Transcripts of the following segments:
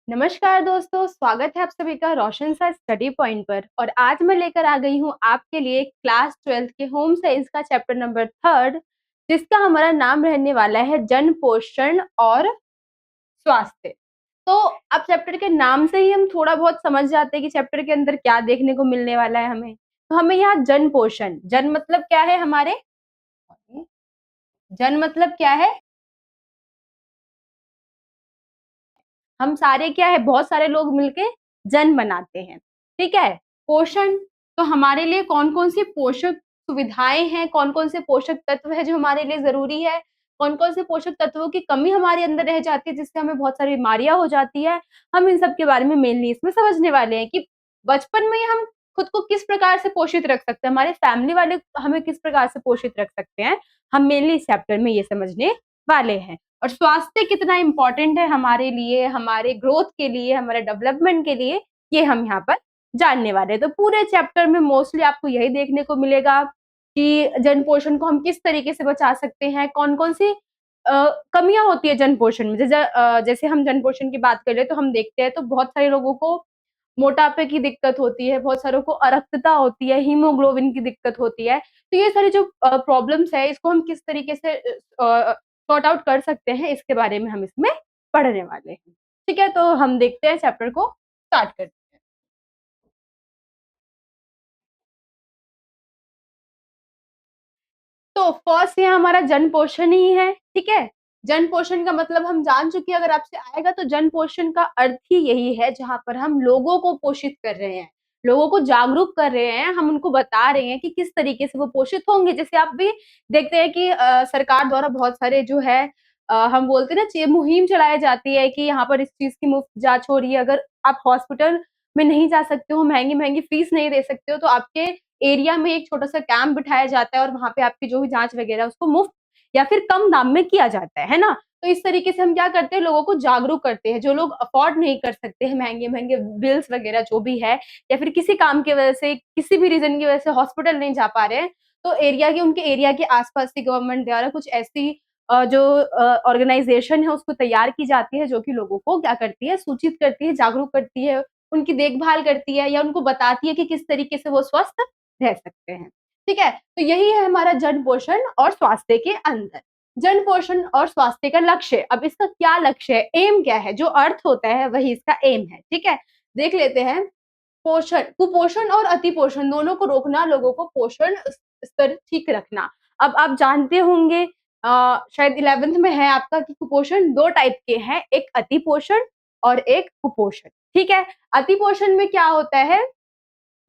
नमस्कार दोस्तों, स्वागत है आप सभी का रोशन सा स्टडी पॉइंट पर। और आज मैं लेकर आ गई हूँ आपके लिए क्लास 12th के होम साइंस का चैप्टर नंबर 3, जिसका हमारा नाम रहने वाला है जन पोषण और स्वास्थ्य। तो अब चैप्टर के नाम से ही हम थोड़ा बहुत समझ जाते हैं कि चैप्टर के अंदर क्या देखने को मिलने वाला है हमें। तो हमें यहाँ जन पोषण, जन मतलब क्या है हमारे, जन मतलब क्या है, हम सारे क्या है, बहुत सारे लोग मिलके जन बनाते हैं। ठीक है। पोषण, तो हमारे लिए कौन कौन सी पोषक सुविधाएं हैं, कौन कौन से पोषक तत्व है जो हमारे लिए जरूरी है, कौन कौन से पोषक तत्वों की कमी हमारे अंदर रह जाती है जिससे हमें बहुत सारी बीमारियां हो जाती है। हम इन सब के बारे में मेनली इसमें समझने वाले हैं कि बचपन में हम खुद को किस प्रकार से पोषित रख सकते हैं, हमारे फैमिली वाले हमें किस प्रकार से पोषित रख सकते हैं। हम मेनली इस चैप्टर में ये समझने वाले हैं। और स्वास्थ्य कितना इंपॉर्टेंट है हमारे लिए, हमारे ग्रोथ के लिए, हमारे डेवलपमेंट के लिए, ये हम यहाँ पर जानने वाले हैं। तो पूरे चैप्टर में मोस्टली आपको यही देखने को मिलेगा कि जन पोषण को हम किस तरीके से बचा सकते हैं, कौन कौन सी कमियां होती है जन पोषण में। जैसे हम जन पोषण की बात करें तो हम देखते हैं तो बहुत सारे लोगों को मोटापे की दिक्कत होती है, बहुत सारों को अरक्तता होती है, हीमोग्लोबिन की दिक्कत होती है। तो ये सारी जो प्रॉब्लम्स है, इसको हम किस तरीके से सॉर्ट आउट कर सकते हैं, इसके बारे में हम इसमें पढ़ने वाले हैं। ठीक है, तो हम देखते हैं चैप्टर को स्टार्ट करते हैं। तो फर्स्ट यहाँ हमारा जन पोषण ही है। ठीक है, जन पोषण का मतलब हम जान चुके हैं, अगर आपसे आएगा तो जन पोषण का अर्थ ही यही है जहां पर हम लोगों को पोषित कर रहे हैं, लोगों को जागरूक कर रहे हैं, हम उनको बता रहे हैं कि किस तरीके से वो पोषित होंगे। जैसे आप भी देखते हैं कि सरकार द्वारा बहुत सारे जो है हम बोलते हैं ना, मुहिम चलाई जाती है कि यहाँ पर इस चीज की मुफ्त जांच हो रही है। अगर आप हॉस्पिटल में नहीं जा सकते हो, महंगी महंगी फीस नहीं दे सकते हो, तो आपके एरिया में एक छोटा सा कैंप बिठाया जाता है और वहां पे आपकी जो भी जांच वगैरह उसको मुफ्त या फिर कम दाम में किया जाता है ना। तो इस तरीके से हम क्या करते हैं, लोगों को जागरूक करते हैं। जो लोग अफोर्ड नहीं कर सकते हैं महंगे महंगे बिल्स वगैरह जो भी है, या फिर किसी काम की वजह से, किसी भी रीजन की वजह से हॉस्पिटल नहीं जा पा रहे हैं, तो उनके एरिया के आसपास की गवर्नमेंट द्वारा कुछ ऐसी जो ऑर्गेनाइजेशन है उसको तैयार की जाती है, जो कि लोगों को क्या करती है, सूचित करती है, जागरूक करती है, उनकी देखभाल करती है, या उनको बताती है कि किस तरीके से वो स्वस्थ रह सकते हैं। ठीक है, तो यही है हमारा जन पोषण और स्वास्थ्य के अंदर। जन पोषण और स्वास्थ्य का लक्ष्य, अब इसका क्या लक्ष्य है, एम क्या है, जो अर्थ होता है वही इसका एम है। ठीक है, देख लेते हैं। पोषण, कुपोषण और अतिपोषण दोनों को रोकना, लोगों को पोषण स्तर ठीक रखना। अब आप जानते होंगे, शायद 11th में है आपका, कि कुपोषण दो टाइप के हैं, एक अतिपोषण और एक कुपोषण। ठीक है, अतिपोषण में क्या होता है,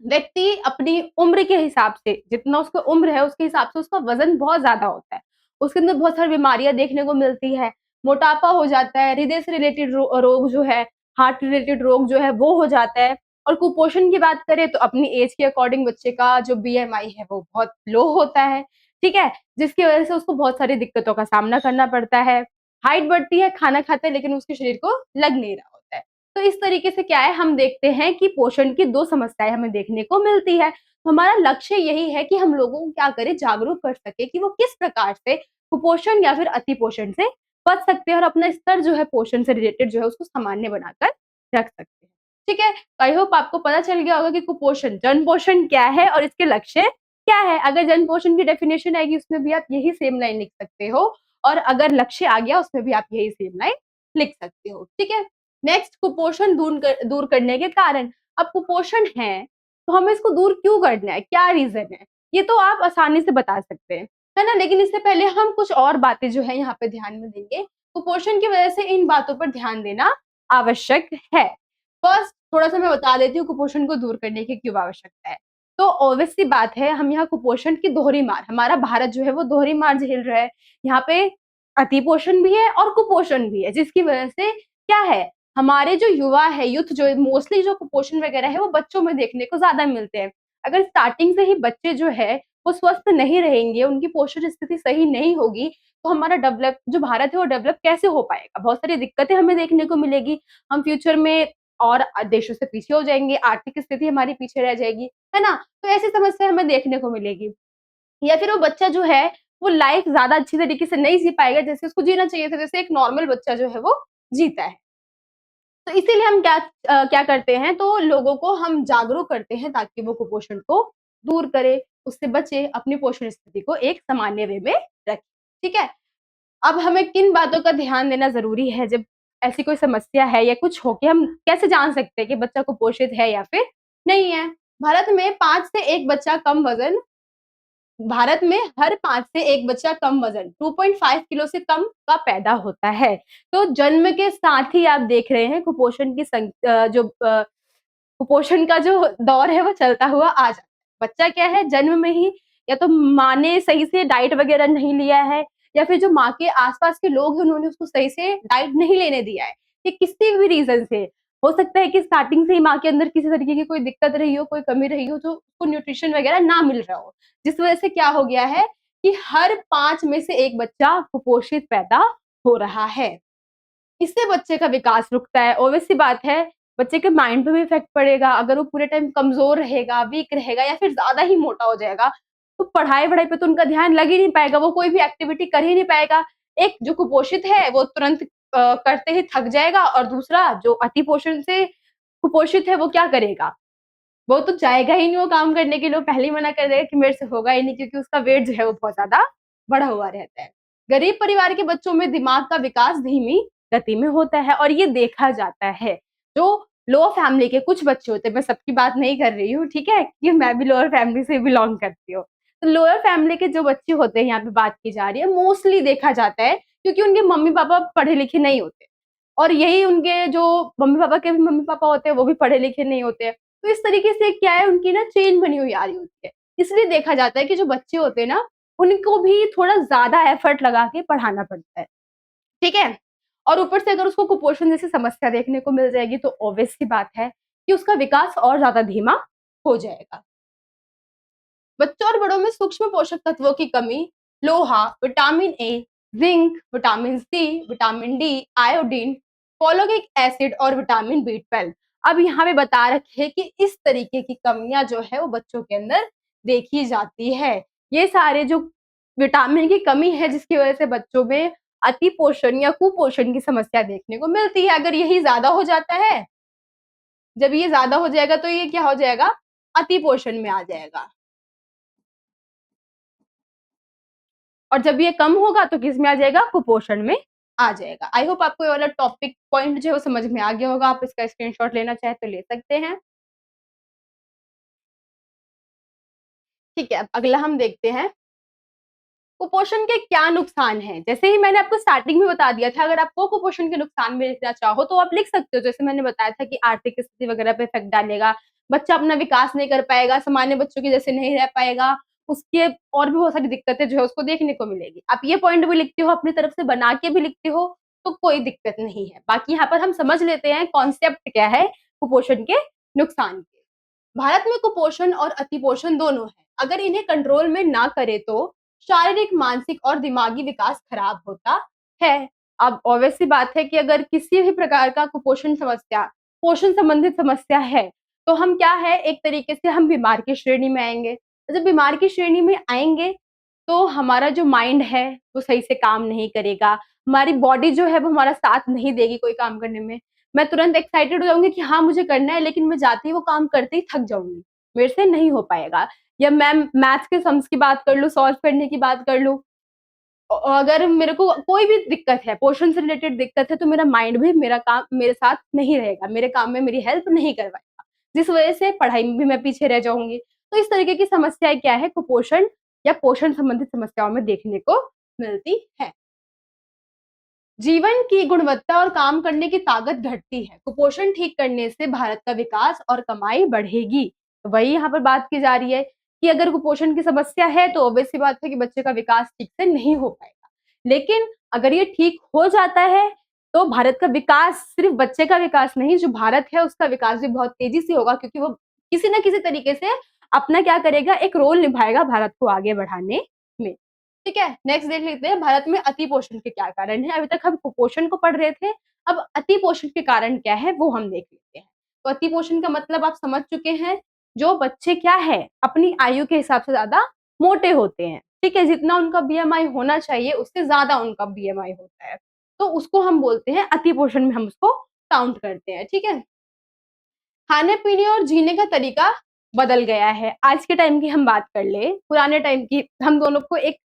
व्यक्ति अपनी उम्र के हिसाब से, जितना उसका उम्र है उसके हिसाब से उसका वजन बहुत ज्यादा होता है, उसके अंदर बहुत सारी बीमारियां देखने को मिलती है, मोटापा हो जाता है, हृदय से रिलेटेड रोग जो है, हार्ट रिलेटेड रोग जो है वो हो जाता है। और कुपोषण की बात करें तो अपनी एज के अकॉर्डिंग बच्चे का जो बीएमआई है वो बहुत लो होता है। ठीक है, जिसकी वजह से उसको बहुत सारी दिक्कतों का सामना करना पड़ता है। हाइट बढ़ती है, खाना खाता है, लेकिन उसके शरीर को लग नहीं रहा होता है। तो इस तरीके से क्या है, हम देखते हैं कि पोषण की दो समस्याएं हमें देखने को मिलती है। तो हमारा लक्ष्य यही है कि हम लोगों को क्या करें, जागरूक कर सके कि वो किस प्रकार से कुपोषण या फिर अतिपोषण से बच सकते हैं और अपना स्तर जो है पोषण से रिलेटेड जो है उसको सामान्य बनाकर रख सकते हैं। ठीक है, आई होप आपको पता चल गया होगा कि कुपोषण, जन पोषण क्या है और इसके लक्ष्य क्या है। अगर जन पोषण की डेफिनेशन आएगी उसमें भी आप यही सेम लाइन लिख सकते हो, और अगर लक्ष्य आ गया उसमें भी आप यही सेम लाइन लिख सकते हो। ठीक है, नेक्स्ट, कुपोषण दूर करने के कारण। अब कुपोषण है तो हमें इसको दूर क्यों करना है, क्या रीजन है, ये तो आप आसानी से बता सकते हैं, है ना। लेकिन इससे पहले हम कुछ और बातें जो है यहाँ पे ध्यान में देंगे। कुपोषण की वजह से इन बातों पर ध्यान देना आवश्यक है। फर्स्ट, थोड़ा सा मैं बता देती हूँ कुपोषण को दूर करने की क्यों आवश्यकता है। तो ऑब्वियस सी बात है, हम यहाँ कुपोषण की दोहरी मार, हमारा भारत जो है वो दोहरी मार झेल रहा है। यहाँ पे अतिपोषण भी है और कुपोषण भी है, जिसकी वजह से क्या है, हमारे जो युवा है, यूथ जो मोस्टली जो कुपोषण वगैरह है वो बच्चों में देखने को ज्यादा मिलते हैं। अगर स्टार्टिंग से ही बच्चे जो है वो स्वस्थ नहीं रहेंगे, उनकी पोषण स्थिति सही नहीं होगी, तो हमारा डेवलप जो भारत है वो डेवलप कैसे हो पाएगा, बहुत सारी दिक्कतें हमें देखने को मिलेगी। हम फ्यूचर में और देशों से पीछे हो जाएंगे, आर्थिक स्थिति हमारी पीछे रह जाएगी, है ना। तो ऐसी समस्या हमें देखने को मिलेगी। या फिर वो बच्चा जो है वो लाइफ ज्यादा अच्छी तरीके से नहीं जी पाएगा जैसे उसको जीना चाहिए था, जैसे एक नॉर्मल बच्चा जो है वो जीता है। तो इसीलिए हम क्या करते हैं, तो लोगों को हम जागरूक करते हैं ताकि वो कुपोषण को दूर करे, उससे बचे, अपनी पोषण स्थिति को एक सामान्य वे में रखें। ठीक है? अब हमें किन बातों का ध्यान देना ज़रूरी है जब ऐसी कोई समस्या है या कुछ हो, कि हम कैसे जान सकते हैं कि बच्चा कुपोषित है या फिर नहीं है? भारत में 5 से 1 बच्चा कम वज़न भारत में हर 5 से 1 बच्चा कम वज़न 2.5 किलो से कम का पैदा होता है। तो जन्म के साथ ही आप देख रहे हैं कुपोषण का जो दौर है वो चलता हुआ आ जाता है। बच्चा क्या है, जन्म में ही या तो माँ ने सही से डाइट वगैरह नहीं लिया है, या फिर जो माँ के आस-पास के लोग हैं उन्होंने उसको सही से डाइट नहीं लेने दिया है। ये किसी भी रीज़न से हो सकता है कि स्टार्टिंग से ही माँ के अंदर किसी तरीके की कोई दिक्कत रही हो, कोई कमी रही हो, जो उसको न्यूट्रिशन वगैरह ना मिल रहा हो। जिस वजह से क्या हो गया है कि हर 5 में से 1 बच्चा कुपोषित पैदा हो रहा है। इससे बच्चे का विकास रुकता है। ऑब्वियस सी बात है, बच्चे के माइंड पे भी इफ़ेक्ट पड़ेगा। अगर वो पूरे टाइम कमज़ोर रहेगा, वीक रहेगा या फिर ज़्यादा ही मोटा हो जाएगा, तो पढ़ाई-वढ़ाई पे तो उनका ध्यान लग ही नहीं पाएगा, वो कोई भी एक्टिविटी कर ही नहीं पाएगा। एक जो कुपोषित है, वो तुरंत करते ही थक जाएगा, और दूसरा जो अति पोषण से कुपोषित है, वो क्या करेगा? वो तो जाएगा ही नहीं वो काम करने के लिए, वो पहले ही मना कर देगा कि मेरे से होगा ही नहीं, क्योंकि उसका वेट जो है वो बहुत ज़्यादा बढ़ा हुआ रहता है। गरीब परिवार के बच्चों में दिमाग का विकास धीमी गति में होता है, और ये देखा जाता है। जो लोअर फैमिली के कुछ बच्चे होते हैं, मैं सबकी बात नहीं कर रही हूँ, ठीक है? कि मैं भी लोअर फैमिली से बिलॉन्ग करती हूँ। तो लोअर फैमिली के जो बच्चे होते हैं, यहाँ पे बात की जा रही है, मोस्टली देखा जाता है, क्योंकि उनके मम्मी-पापा पढ़े-लिखे नहीं होते। और यही उनके जो मम्मी-पापा के भी मम्मी-पापा होते हैं, वो भी पढ़े-लिखे नहीं होते हैं। तो इस तरीके से क्या है, उनकी ना चेन बनी हुई आ रही होती है। इसलिए देखा जाता है कि जो बच्चे होते हैं ना, उनको भी थोड़ा ज़्यादा एफर्ट लगा के पढ़ाना पड़ता है, ठीक है? और ऊपर से अगर उसको कुपोषण जैसी समस्या देखने को मिल जाएगी, तो ऑब्वियस सी बात है कि उसका विकास और ज़्यादा धीमा हो जाएगा। बच्चों और बड़ों में सूक्ष्म पोषक तत्वों की कमी, लोहा, vitamin A, zinc, vitamin C, vitamin D, iodine, folic acid और विटामिन बी 12। अब यहाँ पे बता रखे कि इस तरीके की कमियां जो है वो बच्चों के अंदर देखी जाती है। ये सारे जो विटामिन की कमी है, जिसकी वजह से बच्चों में अति पोषण या कुपोषण की समस्या देखने को मिलती है। अगर यही ज्यादा हो जाता है, जब ये ज्यादा हो जाएगा तो ये क्या हो जाएगा, अति पोषण में आ जाएगा। और जब ये कम होगा तो किस में आ जाएगा, कुपोषण में आ जाएगा। आई होप आपको ये वाला टॉपिक पॉइंट जो है वो समझ में आ गया होगा। आप इसका स्क्रीनशॉट लेना चाहे तो ले सकते हैं। ठीक है, अब अगला हम देखते हैं कुपोषण के क्या नुकसान हैं। जैसे ही मैंने आपको स्टार्टिंग में बता दिया था, अगर आपको कुपोषण के नुकसान में लिखना चाहो तो आप लिख सकते हो। जैसे मैंने बताया था कि आर्थिक स्थिति वगैरह पे इफेक्ट डालेगा, बच्चा अपना विकास नहीं कर पाएगा, सामान्य बच्चों की जैसे नहीं रह पाएगा, उसके और भी बहुत सारी दिक्कतें जो है उसको देखने को मिलेगी। आप ये पॉइंट भी लिखते हो, अपनी तरफ से बना के भी लिखते हो, तो कोई दिक्कत नहीं है। बाकी यहाँ पर हम समझ लेते हैं कॉन्सेप्ट क्या है कुपोषण के नुकसान के। भारत में कुपोषण और अतिपोषण दोनों है। अगर इन्हें कंट्रोल में ना करे तो शारीरिक, मानसिक और दिमागी विकास खराब होता है। अब ऑब्वियस सी बात है कि अगर किसी भी प्रकार का कुपोषण समस्या, पोषण संबंधित समस्या है, तो हम क्या है, एक तरीके से हम बीमार की श्रेणी में आएंगे। जब बीमार की श्रेणी में आएंगे तो हमारा जो माइंड है वो सही से काम नहीं करेगा, हमारी बॉडी जो है वो हमारा साथ नहीं देगी कोई काम करने में। मैं तुरंत एक्साइटेड हो जाऊँगी कि हाँ, मुझे करना है, लेकिन मैं जाते ही वो काम करते ही थक जाऊँगी, मेरे से नहीं हो पाएगा। या मैं मैथ्स के सम्स की बात कर लूँ, सॉल्व करने की बात कर लूँ, अगर मेरे को कोई भी दिक्कत है, पोर्शन से रिलेटेड दिक्कत है, तो मेरा माइंड भी मेरा काम मेरे साथ नहीं रहेगा, मेरे काम में मेरी हेल्प नहीं कर पाएगा, जिस वजह से पढ़ाई में भी मैं पीछे रह जाऊँगी। तो इस तरीके की समस्याएँ क्या है, कुपोषण या पोषण संबंधित समस्याओं में देखने को मिलती है। जीवन की गुणवत्ता और काम करने की ताकत घटती है। कुपोषण ठीक करने से भारत का विकास और कमाई बढ़ेगी। तो वही यहाँ पर बात की जा रही है कि अगर कुपोषण की समस्या है तो ऑब्वियस सी बात है कि बच्चे का विकास ठीक से नहीं हो पाएगा। लेकिन अगर ये ठीक हो जाता है तो भारत का विकास, सिर्फ बच्चे का विकास नहीं, जो भारत है उसका विकास भी बहुत तेजी से होगा, क्योंकि वो किसी न किसी तरीके से अपना क्या करेगा, एक रोल निभाएगा भारत को आगे बढ़ाने में। ठीक है, नेक्स्ट देख लेते हैं भारत में अति पोषण के क्या कारण है। अभी तक हम कुपोषण को पढ़ रहे थे, अब अति पोषण के कारण क्या है वो हम देख लेते हैं। तो अति पोषण का मतलब आप समझ चुके हैं, जो बच्चे क्या है, अपनी आयु के हिसाब से ज्यादा मोटे होते हैं, ठीक है, जितना उनका बीएमआई होना चाहिए उससे ज्यादा उनका बीएमआई होता है, तो उसको हम बोलते हैं अति पोषण में हम उसको काउंट करते हैं, ठीक है। खाने-पीने और जीने का तरीका बदल गया है। आज के टाइम की हम बात कर लें, पुराने टाइम की हम दोनों को एक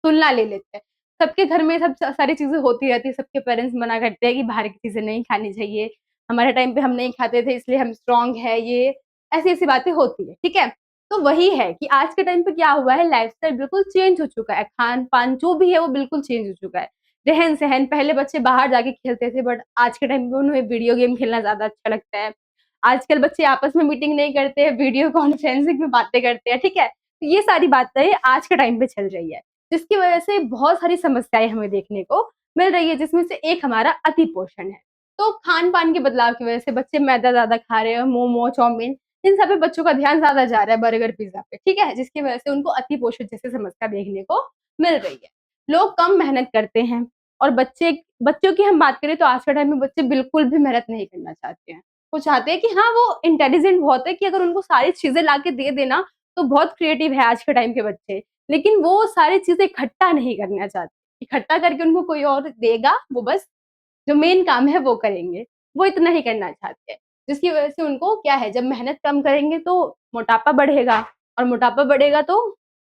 तुलना ले लेते हैं। सबके घर में सब सारी चीज़ें होती रहती है, सबके पेरेंट्स मना करते हैं कि बाहर की चीज़ें नहीं खानी चाहिए। हमारे टाइम पे हम नहीं खाते थे इसलिए हम स्ट्रॉन्ग है ये, ऐसी-ऐसी बातें होती है, ठीक है? तो वही है कि आज के टाइम पे क्या हुआ है लाइफ़स्टाइल बिल्कुल चेंज हो चुका है, खान-पान जो भी है वो बिल्कुल चेंज हो चुका है। रहन-सहन पहले बच्चे बाहर जाके खेलते थे बट आज के टाइम पे उन्हें वीडियो गेम खेलना ज़्यादा अच्छा लगता है। आजकल बच्चे आपस में मीटिंग नहीं करते हैं, वीडियो कॉन्फ्रेंसिंग में बातें करते हैं, ठीक है? तो ये सारी बातें आज के टाइम पे चल रही है, जिसकी वजह से बहुत सारी समस्याएँ हमें देखने को मिल रही है, जिसमें से एक हमारा अति पोषण है। तो खान-पान के बदलाव की वजह से बच्चे मैदा ज़्यादा खा रहे हैं, मोमो, चाउमीन इन सब पे बच्चों का ध्यान ज़्यादा जा रहा है, बर्गर, पिज़्ज़ा पे, ठीक है? जिसकी वजह से उनको अति पोषण जैसी समस्या देखने को मिल रही है। लोग कम मेहनत करते हैं और बच्चों की हम बात करें तो आज के टाइम में बच्चे बिल्कुल भी मेहनत नहीं करना चाहते हैं। वो चाहते हैं कि हाँ, वो इंटेलिजेंट बहुत है कि अगर उनको सारी चीज़ें ला के दे देना, तो बहुत क्रिएटिव है आज के टाइम के बच्चे। लेकिन वो सारी चीज़ें इकट्ठा नहीं करना चाहते। इकट्ठा करके उनको कोई और देगा, वो बस जो मेन काम है वो करेंगे। वो इतना ही करना चाहते हैं। जिसकी वजह से उनको क्या है जब मेहनत कम करेंगे तो मोटापा बढ़ेगा और मोटापा बढ़ेगा तो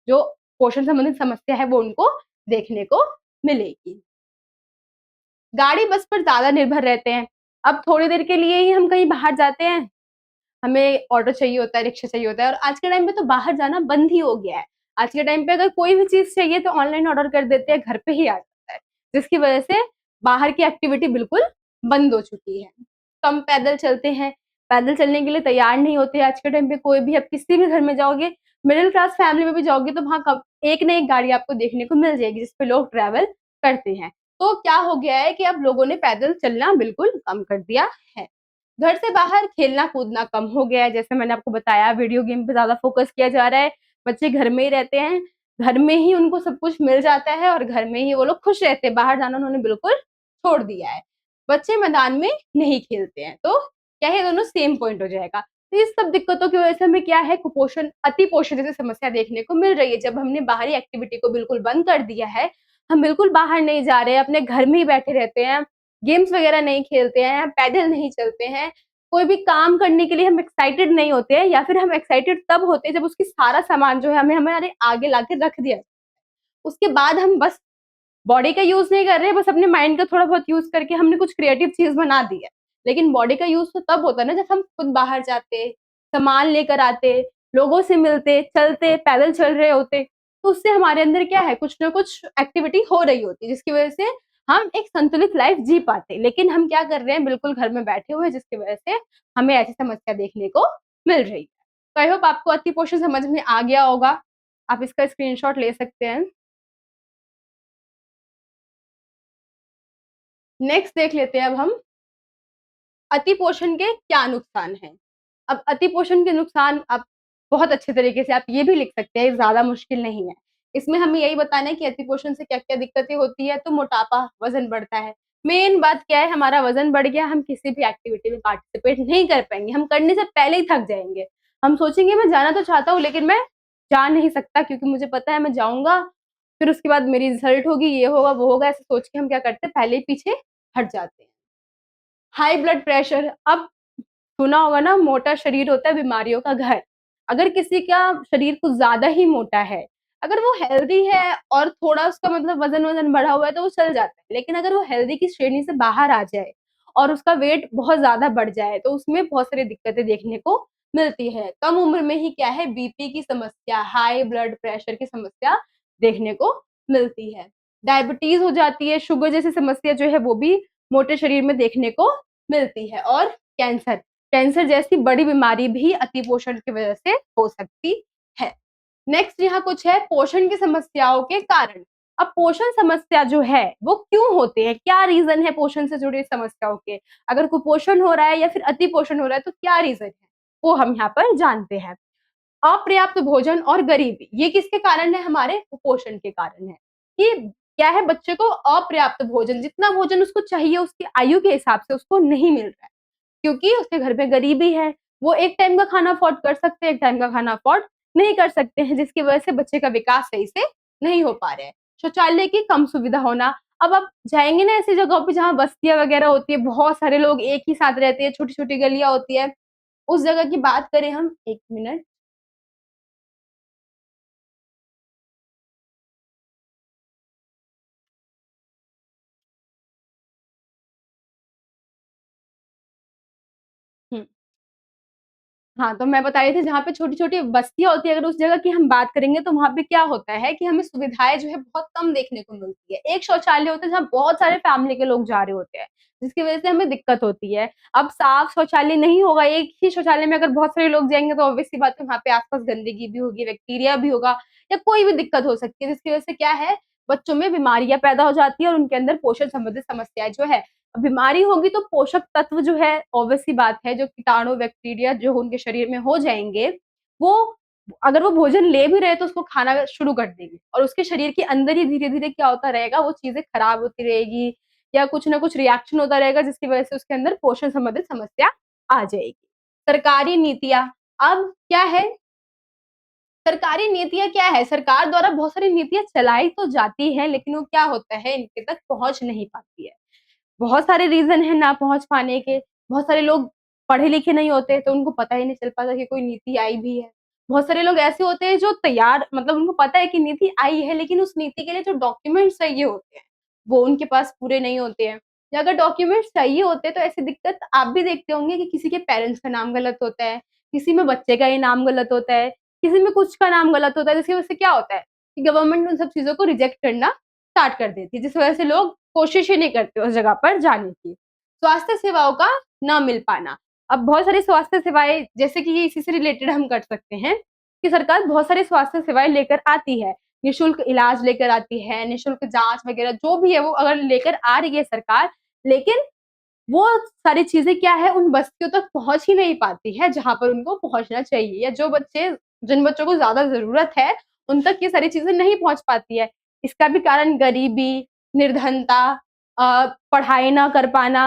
जो पोषण संबंधित समस्या है वो उनको देखने को मिलेगी। गाड़ी बस पर ज़्यादा निर्भर रहते हैं। अब थोड़ी देर के लिए ही हम कहीं बाहर जाते हैं, हमें ऑटो चाहिए होता है, रिक्शा चाहिए होता है और आज के टाइम पे तो बाहर जाना बंद ही हो गया है। आज के टाइम पे अगर कोई भी चीज़ चाहिए तो ऑनलाइन ऑर्डर कर देते हैं, घर पे ही आ जाता है। जिसकी वजह से बाहर की एक्टिविटी बिल्कुल बंद हो चुकी है। कम पैदल चलते हैं, पैदल चलने के लिए तैयार नहीं होते आज के टाइम पे कोई भी। आप किसी भी घर में जाओगे, मिडल क्लास फैमिली में भी जाओगे तो वहाँ कब एक ना एक गाड़ी आपको देखने को मिल जाएगी जिस पे लोग ट्रैवल करते हैं। तो क्या हो गया है कि अब लोगों ने पैदल चलना बिल्कुल कम कर दिया है। घर से बाहर खेलना-कूदना कम हो गया है, जैसे मैंने आपको बताया वीडियो गेम पे ज़्यादा फ़ोकस किया जा रहा है, बच्चे घर में ही रहते हैं, घर में ही उनको सब कुछ मिल जाता है और घर में ही वो लोग खुश रहते हैं, बाहर जाना उन्होंने बिल्कुल छोड़ दिया है। बच्चे मैदान में नहीं खेलते हैं, तो क्या है दोनों सेम पॉइंट हो जाएगा। तो इस सब दिक्कतों की वजह से हमें क्या है कुपोषण, अति पोषण जैसी समस्या देखने को मिल रही है। जब हमने बाहरी एक्टिविटी को बिल्कुल बंद कर दिया है, हम बिल्कुल बाहर नहीं जा रहे हैं, अपने घर में ही बैठे रहते हैं, गेम्स वगैरह नहीं खेलते हैं, पैदल नहीं चलते हैं, कोई भी काम करने के लिए हम एक्साइटेड नहीं होते हैं या फिर हम एक्साइटेड तब होते हैं जब उसकी सारा सामान जो है हमें हमारे आगे लाके रख दिया। उसके बाद हम बस बॉडी का यूज़ नहीं कर रहे हैं, बस अपने माइंड का थोड़ा बहुत यूज़ करके हमने कुछ क्रिएटिव चीज़ बना दी है। लेकिन बॉडी का यूज़ तो तब होता है ना जब हम खुद बाहर जाते, सामान लेकर आते, लोगों से मिलते, चलते, पैदल चल रहे होते। तो उससे हमारे अंदर क्या है कुछ ना कुछ एक्टिविटी हो रही होती है जिसकी वज़ह से हम एक संतुलित लाइफ़ जी पाते। लेकिन हम क्या कर रहे हैं बिल्कुल घर में बैठे हुए हैं जिसकी वज़ह से हमें ऐसी समस्या देखने को मिल रही है। तो आई होप आपको अति पोषण समझ में आ गया होगा। आप इसका स्क्रीनशॉट ले सकते हैं। नेक्स्ट देख लेते हैं अब हम अति पोषण के क्या नुकसान हैं? अब अति पोषण के नुकसान आप बहुत अच्छे तरीके से आप ये भी लिख सकते हैं, ज़्यादा मुश्किल नहीं है। इसमें हमें यही बताना है कि अति पोषण से क्या-क्या दिक्कतें होती है, तो मोटापा, वज़न बढ़ता है। मेन बात क्या है हमारा वज़न बढ़ गया, हम किसी भी एक्टिविटी में पार्टिसिपेट नहीं कर पाएँगे, हम करने से पहले ही थक जाएँगे। हम सोचेंगे मैं जाना तो चाहता हूँ लेकिन मैं जा नहीं सकता क्योंकि मुझे पता है मैं जाऊँगा, फिर उसके बाद मेरी रिज़ल्ट होगी, ये होगा, वो होगा, ऐसे सोच के हम क्या करते हैं पहले ही पीछे हट जाते हैं। हाई ब्लड प्रेशर, अब सुना होगा ना मोटा शरीर होता है बीमारियों का घर। अगर किसी का शरीर कुछ ज़्यादा ही मोटा है, अगर वो हेल्दी है और थोड़ा उसका मतलब वज़न-वज़न बढ़ा हुआ है तो वो चल जाता है। लेकिन अगर वो हेल्दी की श्रेणी से बाहर आ जाए और उसका वेट बहुत ज़्यादा बढ़ जाए तो उसमें बहुत सारी दिक्कतें देखने को मिलती है। कम उम्र में ही क्या है बीपी की समस्या, हाई ब्लड प्रेशर की समस्या देखने को मिलती है। डायबिटीज़ हो जाती है, शुगर जैसी समस्या जो है वो भी मोटे शरीर में देखने को मिलती है और कैंसर। कैंसर जैसी बड़ी बीमारी भी अतिपोषण की वजह से हो सकती है। नेक्स्ट यहाँ कुछ है पोषण की समस्याओं के कारण। अब पोषण समस्या जो है वो क्यों होते हैं? क्या रीज़न है पोषण से जुड़ी समस्याओं के? अगर कुपोषण हो रहा है या फिर अतिपोषण हो रहा है तो क्या रीज़न है? वो हम यहाँ पर जानते हैं। अपर्याप्त भोजन और गरीबी, ये किसके कारण है? हमारे कुपोषण के कारण है। कि क्या है बच्चे को अपर्याप्त भोजन, जितना भोजन उसको चाहिए उसकी आयु के हिसाब से उसको नहीं मिल रहा है। क्योंकि उसके घर में गरीबी है, वो एक टाइम का खाना अफ़ोर्ड कर सकते हैं, एक टाइम का खाना अफ़ोर्ड नहीं कर सकते हैं, जिसकी वजह से बच्चे का विकास सही से नहीं हो पा रहा है। शौचालय की कम सुविधा होना, अब आप जाएँगे ना ऐसी जगहों पे जहाँ बस्तियाँ वगैरह होती है, बहुत सारे लोग एक ही साथ रहते हैं, छोटी-छोटी गलियाँ होती है, उस जगह की बात करें हम 1 मिनट। हुँ। हाँ, तो मैं बता रही थी जहाँ पे छोटी-छोटी बस्तियाँ होती है, अगर उस जगह की हम बात करेंगे तो वहाँ पे क्या होता है कि हमें सुविधाएँ जो है बहुत कम देखने को मिलती है। एक शौचालय होता है जहाँ बहुत सारे फैमिली के लोग जा रहे होते हैं, जिसकी वज़ह से हमें दिक्कत होती है। अब साफ शौचालय नहीं होगा, एक ही शौचालय में अगर बहुत सारे लोग जाएँगे तो ऑब्वियस सी बात है वहाँ पे आस-पास गंदगी भी होगी, बैक्टीरिया भी होगा या कोई भी दिक्कत हो सकती है, जिसकी वज़ह से क्या है, बच्चों में बीमारियाँ पैदा हो जाती है और उनके अंदर पोषण संबंधित समस्याएँ जो है बीमारी होगी तो पोषक तत्व जो है ऑब्वियस सी बात है, जो कीटाणु, बैक्टीरिया जो उनके शरीर में हो जाएँगे, वो अगर वो भोजन ले भी रहे हैं तो उसको खाना शुरू कर देंगे और उसके शरीर के अंदर ही धीरे-धीरे क्या होता रहेगा, वो चीज़ें खराब होती रहेगी या कुछ ना कुछ रिएक्शन होता रहेगा जिसकी वज़ह से उसके अंदर पोषण संबंधित समस्या आ जाएगी। सरकारी नीतियाँ, अब क्या है सरकारी नीतियाँ क्या है, सरकार द्वारा बहुत सारी नीतियाँ चलाई तो जाती हैं, लेकिन वो क्या होता है, इनके तक पहुँच नहीं पाती है। बहुत सारे रीज़न हैं ना पहुँच पाने के, बहुत सारे लोग पढ़े-लिखे नहीं होते, तो उनको पता ही नहीं चल पाता कि कोई नीति आई भी है। बहुत सारे लोग ऐसे होते हैं जो तैयार मतलब उनको पता है कि नीति आई है, लेकिन उस नीति के लिए जो डॉक्यूमेंट्स चाहिए होते हैं, वो उनके पास पूरे नहीं होते हैं। या अगर डॉक्यूमेंट्स चाहिए होते हैं, तो ऐसी दिक्कत आप भी देखते होंगे कि किसी के पेरेंट्स का नाम गलत होता है, किसी में बच्चे का ही नाम गलत होता है, किसी में कुछ का नाम गलत होता है, जिसकी वजह से क्या होता है कि गवर्नमेंट उन सब चीज़ों को रिजेक्ट करना स्टार्ट कर देती है, जिस वजह से लोग कोशिश ही नहीं करते उस जगह पर जाने की। स्वास्थ्य सेवाओं का ना मिल पाना। अब बहुत सारी स्वास्थ्य सेवाएँ जैसे कि इसी से रिलेटेड हम कर सकते हैं कि सरकार बहुत सारी स्वास्थ्य सेवाएँ लेकर आती है। निःशुल्क इलाज लेकर आती है, निःशुल्क जाँच वगैरह जो भी है वो अगर लेकर आ रही है सरकार, लेकिन वो सारी चीज़ें क्या है उन बस्तियों तक पहुँच ही नहीं पाती है जहाँ पर उनको पहुँचना चाहिए या जो बच्चे जिन बच्चों को ज़्यादा ज़रूरत है, उन तक ये सारी चीज़ें नहीं पहुँच पाती है। इसका भी कारण गरीबी, निर्धनता पढ़ाई ना कर पाना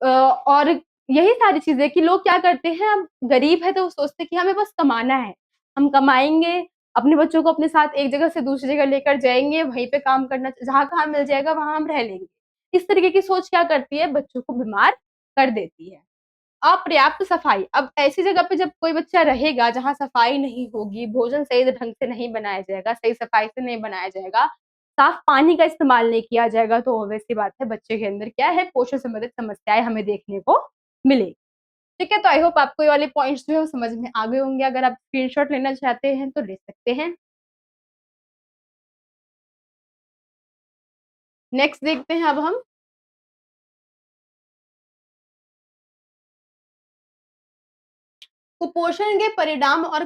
और यही सारी चीज़ें कि लोग क्या करते हैं अब गरीब है तो वो सोचते हैं कि हमें बस कमाना है। हम कमाएँगे, अपने बच्चों को अपने साथ एक जगह से दूसरी जगह लेकर जाएँगे, वहीं पे काम करना जहाँ काम मिल जाएगा वहाँ हम रह लेंगे। इस तरीके की सोच क्या करती है बच्चों को बीमार कर देती है। अपर्याप्त सफाई, अब ऐसी जगह पे जब कोई बच्चा रहेगा जहाँ सफाई नहीं होगी, भोजन सही ढंग से नहीं बनाया जाएगा, सही सफाई से नहीं बनाया जाएगा, साफ पानी का इस्तेमाल नहीं किया जाएगा तो ऑब्वियस सी बात है बच्चे के अंदर क्या है पोषण संबंधित समस्याएँ हमें देखने को मिलेगी। ठीक है, तो आई होप आपको ये वाले पॉइंट्स जो है वो समझ में आ गए होंगे, अगर आप स्क्रीनशॉट लेना चाहते हैं तो ले सकते हैं। नेक्स्ट देखते हैं अब हम कुपोषण के परिणाम और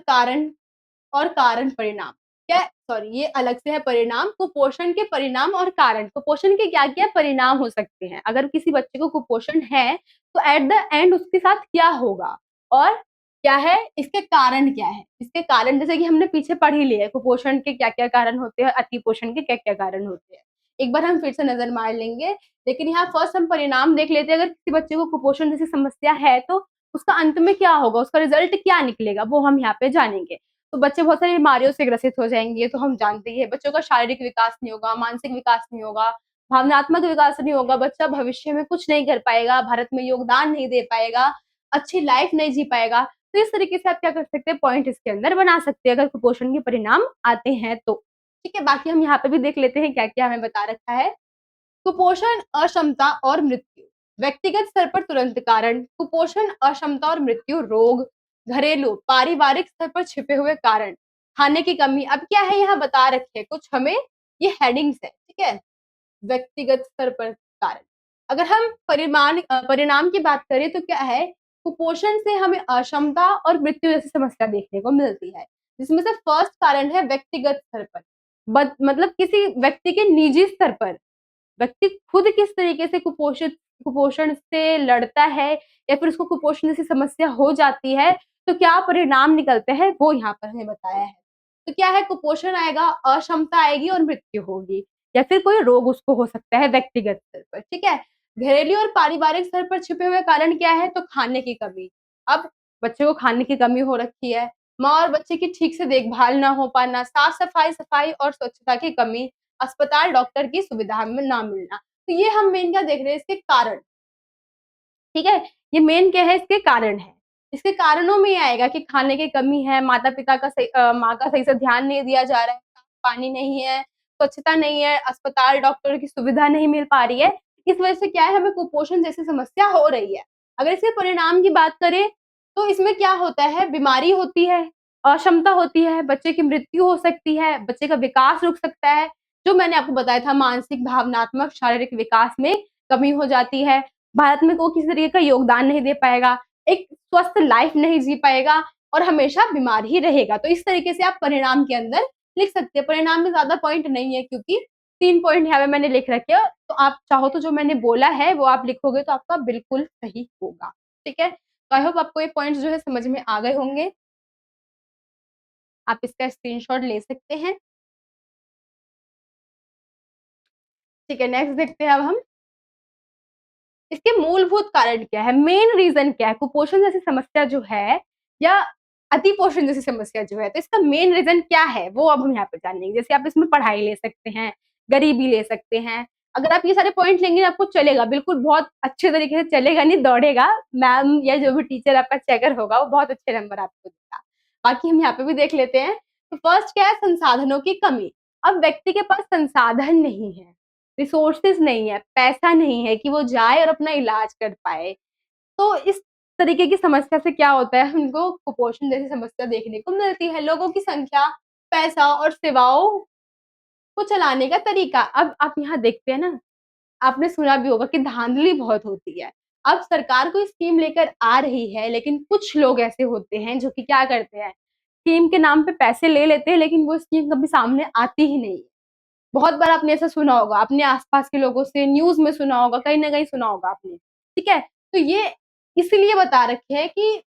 कारण परिणाम। क्या सॉरी ये अलग से है परिणाम, कुपोषण के परिणाम और कारण। कुपोषण के क्या-क्या परिणाम हो सकते हैं? अगर किसी बच्चे को कुपोषण है, तो एट द एंड उसके साथ क्या होगा? और क्या है इसके कारण क्या है? इसके कारण जैसे कि हमने पीछे पढ़ ही लिया है, कुपोषण के क्या-क्या कारण होते हैं, अतिपोषण के क्या-क्या कारण होते हैं। एक बार हम फिर से नज़र मार लेंगे, लेकिन यहाँ फर्स्ट हम परिणाम देख लेते हैं, अगर किसी बच्चे को कुपोषण जैसी समस्या है, तो उसका अंत में क्या होगा? उसका रिज़ल्ट क्या निकलेगा? वो हम यहाँ पे जानेंगे। तो बच्चे बहुत सारी बीमारियों से ग्रसित हो जाएँगे, ये तो हम जानते ही हैं। बच्चों का शारीरिक विकास नहीं होगा, मानसिक विकास नहीं होगा, भावनात्मक विकास नहीं होगा, बच्चा भविष्य में कुछ नहीं कर पाएगा, भारत में योगदान नहीं दे पाएगा, अच्छी लाइफ़ नहीं जी पाएगा। तो इस तरीके से आप क्या कर सकते हैं, पॉइंट इसके अंदर बना सकते हैं, अगर कुपोषण के परिणाम आते हैं तो। ठीक है, बाकी हम यहाँ पे भी देख लेते हैं क्या-क्या हमें बता रखा है। कुपोषण, अक्षमता और मृत्यु। व्यक्तिगत स्तर पर तुरंत कारण, कुपोषण, अक्षमता और मृत्यु, रोग, घरेलू, पारिवारिक स्तर पर छिपे हुए कारण, खाने की कमी। अब क्या है यहाँ बता रखे हैं कुछ हमें ये हेडिंग्स है, ठीक है? व्यक्तिगत स्तर पर कारण। अगर हम परिणाम की बात करें तो क्या है, कुपोषण से हमें अक्षमता और मृत्यु जैसी समस्या देखने को मिलती है। जिसमें से फर्स्ट कारण है व्यक्तिगत स्तर पर। मतलब किसी व्यक्ति के निजी स्तर पर व्यक्ति खुद किस तरीके से कुपोषण से लड़ता है या फिर उसको कुपोषण जैसी समस्या हो जाती है, तो क्या परिणाम निकलते हैं वो यहाँ पर हमें बताया है। तो क्या है कुपोषण आएगा, अक्षमता आएगी और मृत्यु होगी या फिर कोई रोग उसको हो सकता है व्यक्तिगत स्तर पर, ठीक है? घरेलू और पारिवारिक स्तर पर छिपे हुए कारण क्या है? तो खाने की कमी। अब बच्चे को खाने की कमी हो रखी है, माँ और बच्चे की ठीक से देखभाल ना हो पाना, साफ-सफाई और स्वच्छता की कमी, अस्पताल, डॉक्टर की सुविधा में ना मिलना। तो ये हम मेन क्या देख रहे हैं, इसके कारण, ठीक है? ये मेन क्या है, इसके कारण है। इसके कारणों में ये आएगा कि खाने की कमी है, माता-पिता का माँ का सही से ध्यान नहीं दिया जा रहा है, पानी नहीं है, स्वच्छता नहीं है, अस्पताल, डॉक्टर की सुविधा नहीं मिल पा रही है। इस वजह से क्या है, हमें कुपोषण जैसी समस्या हो रही है। अगर इसके परिणाम की बात करें, तो इसमें क्या होता है, बीमारी होती है, अक्षमता होती है, बच्चे की मृत्यु हो सकती है, बच्चे का विकास रुक सकता है। जो मैंने आपको बताया था, मानसिक, भावनात्मक, शारीरिक विकास में कमी हो जाती है। भारत में वो किसी तरीके का योगदान नहीं दे पाएगा, एक स्वस्थ लाइफ नहीं जी पाएगा और हमेशा बीमार ही रहेगा। तो इस तरीके से आप परिणाम के अंदर लिख सकते हैं। परिणाम में ज़्यादा पॉइंट नहीं है क्योंकि 3 पॉइंट यहाँ पे मैंने लिख रखे हैं, तो आप चाहो तो जो मैंने बोला है वो आप लिखोगे तो आपका बिल्कुल सही होगा, ठीक है? तो आई होप आपको ये पॉइंट्स जो है समझ में आ गए होंगे। आप इसका स्क्रीनशॉट ले सकते हैं। ठीक है, नेक्स्ट देखते हैं अब हम। इसके मूलभूत कारण क्या है, मेन रीजन क्या है, कुपोषण जैसी समस्या जो है या अतिपोषण जैसी समस्या जो है, तो इसका मेन रीजन क्या है वो अब हम यहाँ पे जानेंगे। जैसे आप इसमें पढ़ाई ले सकते हैं, गरीबी ले सकते हैं। अगर आप ये सारे पॉइंट लेंगे आपको चलेगा, बिल्कुल बहुत अच्छे तरीके से चलेगा, नहीं दौड़ेगा। मैम या जो भी टीचर आपका चेकर होगा वो बहुत अच्छे नंबर आपको देगा। बाकी हम यहाँ पे भी देख लेते हैं। तो फर्स्ट क्या है, संसाधनों की कमी। अब व्यक्ति के पास संसाधन नहीं है, रिसोर्सेज नहीं है, पैसा नहीं है कि वो जाए और अपना इलाज कर पाए। तो इस तरीके की समस्या से क्या होता है, हमको कुपोषण जैसी समस्या देखने को मिलती है। लोगों की संख्या, पैसा और सेवाओं को चलाने का तरीका। अब आप यहाँ देखते हैं ना, आपने सुना भी होगा कि धांधली बहुत होती है। अब सरकार कोई स्कीम लेकर आ रही है, लेकिन कुछ लोग ऐसे होते हैं जो कि क्या करते हैं, स्कीम के नाम पे पैसे ले लेते हैं, लेकिन वो स्कीम कभी सामने आती ही नहीं। बहुत बार आपने ऐसा सुना होगा, अपने आस-पास के लोगों से, न्यूज़ में सुना होगा, कहीं न कहीं सुना होगा आपने, ठीक है? तो ये इसलिए बता रखे हैं कि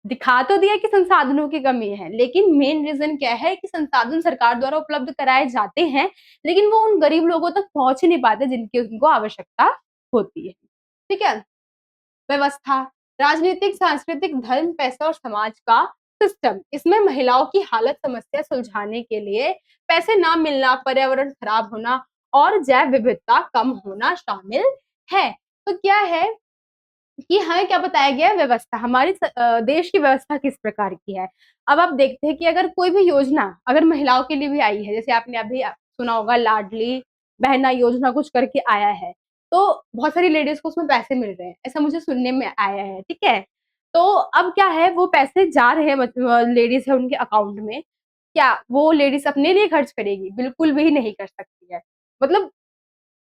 दिखा तो दिया कि संसाधनों की कमी है, लेकिन मेन रीज़न क्या है कि संसाधन सरकार द्वारा उपलब्ध कराए जाते हैं, लेकिन वो उन गरीब लोगों तक पहुँच ही नहीं पाते जिनकी उनको आवश्यकता होती है, ठीक है? व्यवस्था, राजनीतिक, सांस्कृतिक, धर्म, पैसा और समाज का सिस्टम। इसमें महिलाओं की हालत समस्या सुलझाने के लिए पैसे ना मिलना, पर्यावरण खराब होना और जैव विविधता कम होना शामिल है। तो क्या है कि हमें क्या बताया गया है, व्यवस्था हमारी देश की व्यवस्था किस प्रकार की है। अब आप देखते हैं कि अगर कोई भी योजना अगर महिलाओं के लिए भी आई है, जैसे आपने अभी सुना होगा लाडली बहना योजना कुछ करके आया है, तो बहुत सारी लेडीज़ को उसमें पैसे मिल रहे हैं, ऐसा मुझे सुनने में आया है, ठीक है? तो अब क्या है, वो पैसे जा रहे हैं लेडीज़ है उनके अकाउंट में, क्या वो लेडीज़ अपने लिए खर्च करेगी? बिल्कुल भी नहीं कर सकती है। मतलब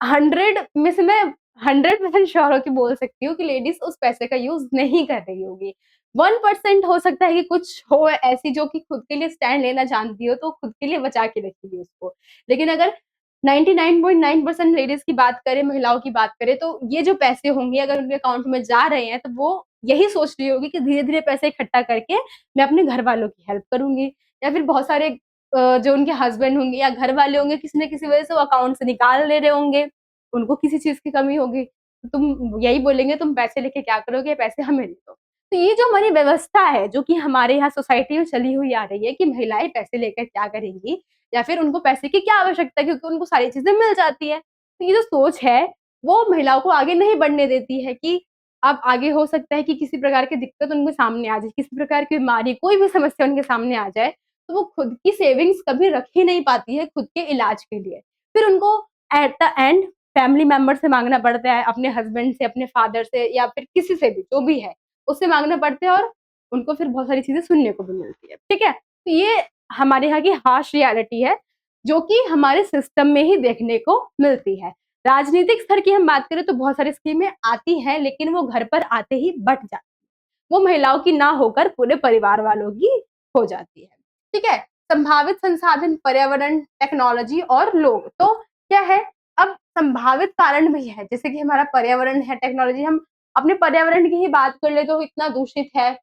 100 में से मैं 100% श्योर होके बोल सकती हूँ कि लेडीज़ उस पैसे का यूज़ नहीं कर रही होगी। 1% हो सकता है कि कुछ हो ऐसी जो कि खुद के लिए स्टैंड लेना जानती हो, तो खुद के लिए बचा के रखेगी उसको। लेकिन अगर 99.9% लेडीज़ की बात करें, महिलाओं की बात करें, तो ये जो पैसे होंगे अगर उनके अकाउंट में जा रहे हैं, तो वो यही सोच रही होगी कि धीरे-धीरे पैसे इकट्ठा करके मैं अपने घरवालों की हेल्प करूँगी। या फिर बहुत सारे जो उनके हस्बैंड होंगे या घर वाले होंगे, किसी न किसी वजह से वो अकाउंट से निकाल ले रहे होंगे, उनको किसी चीज़ की कमी होगी, तो तुम यही बोलेंगे तुम पैसे लेके क्या करोगे? पैसे हमें दे दो। तो ये जो हमारी व्यवस्था है, जो कि हमारे यहाँ सोसाइटी में चली हुई आ रही है कि महिलाएँ पैसे लेकर क्या करेंगी या फिर उनको पैसे की क्या आवश्यकता है क्योंकि उनको सारी चीज़ें मिल जाती हैं। तो ये जो सोच है, वो महिलाओं को आगे नहीं बढ़ने देती है कि अब आगे हो सकता है कि किसी प्रकार की दिक्कत उनके सामने आ जाए, किसी प्रकार की बीमारी, कोई भी समस्या उनके सामने आ जाए, तो वो खुद की सेविंग्स कभी रख ही नहीं पाती है खुद के इलाज के लिए। फिर उनको at the end family member से माँगना पड़ता है, अपने हस्बैंड से, अपने फादर से या फिर किसी से भी, जो भी है, उससे माँगना पड़ता है और उनको फिर बहुत सारी चीज़ें सुनने को भी मिलती है, ठीक है? तो ये हमारे यहाँ की हार्श रियलिटी है, जो कि हमारे सिस्टम में ही देखने को मिलती है। राजनीतिक स्तर की हम बात करें तो बहुत सारी स्कीमें आती हैं, लेकिन वो घर पर आते ही बँट जाती हैं। वो महिलाओं की ना होकर पूरे परिवार वालों की हो जाती है, ठीक है? संभावित संसाधन, पर्यावरण, टेक्नोलॉजी और लोग। तो क्या है, अब संभावित कारण भी है, जैसे कि हमारा पर्यावरण है, टेक्नोलॉजी हम अपने पर्यावरण की ही बात कर ले तो इतना दूषित है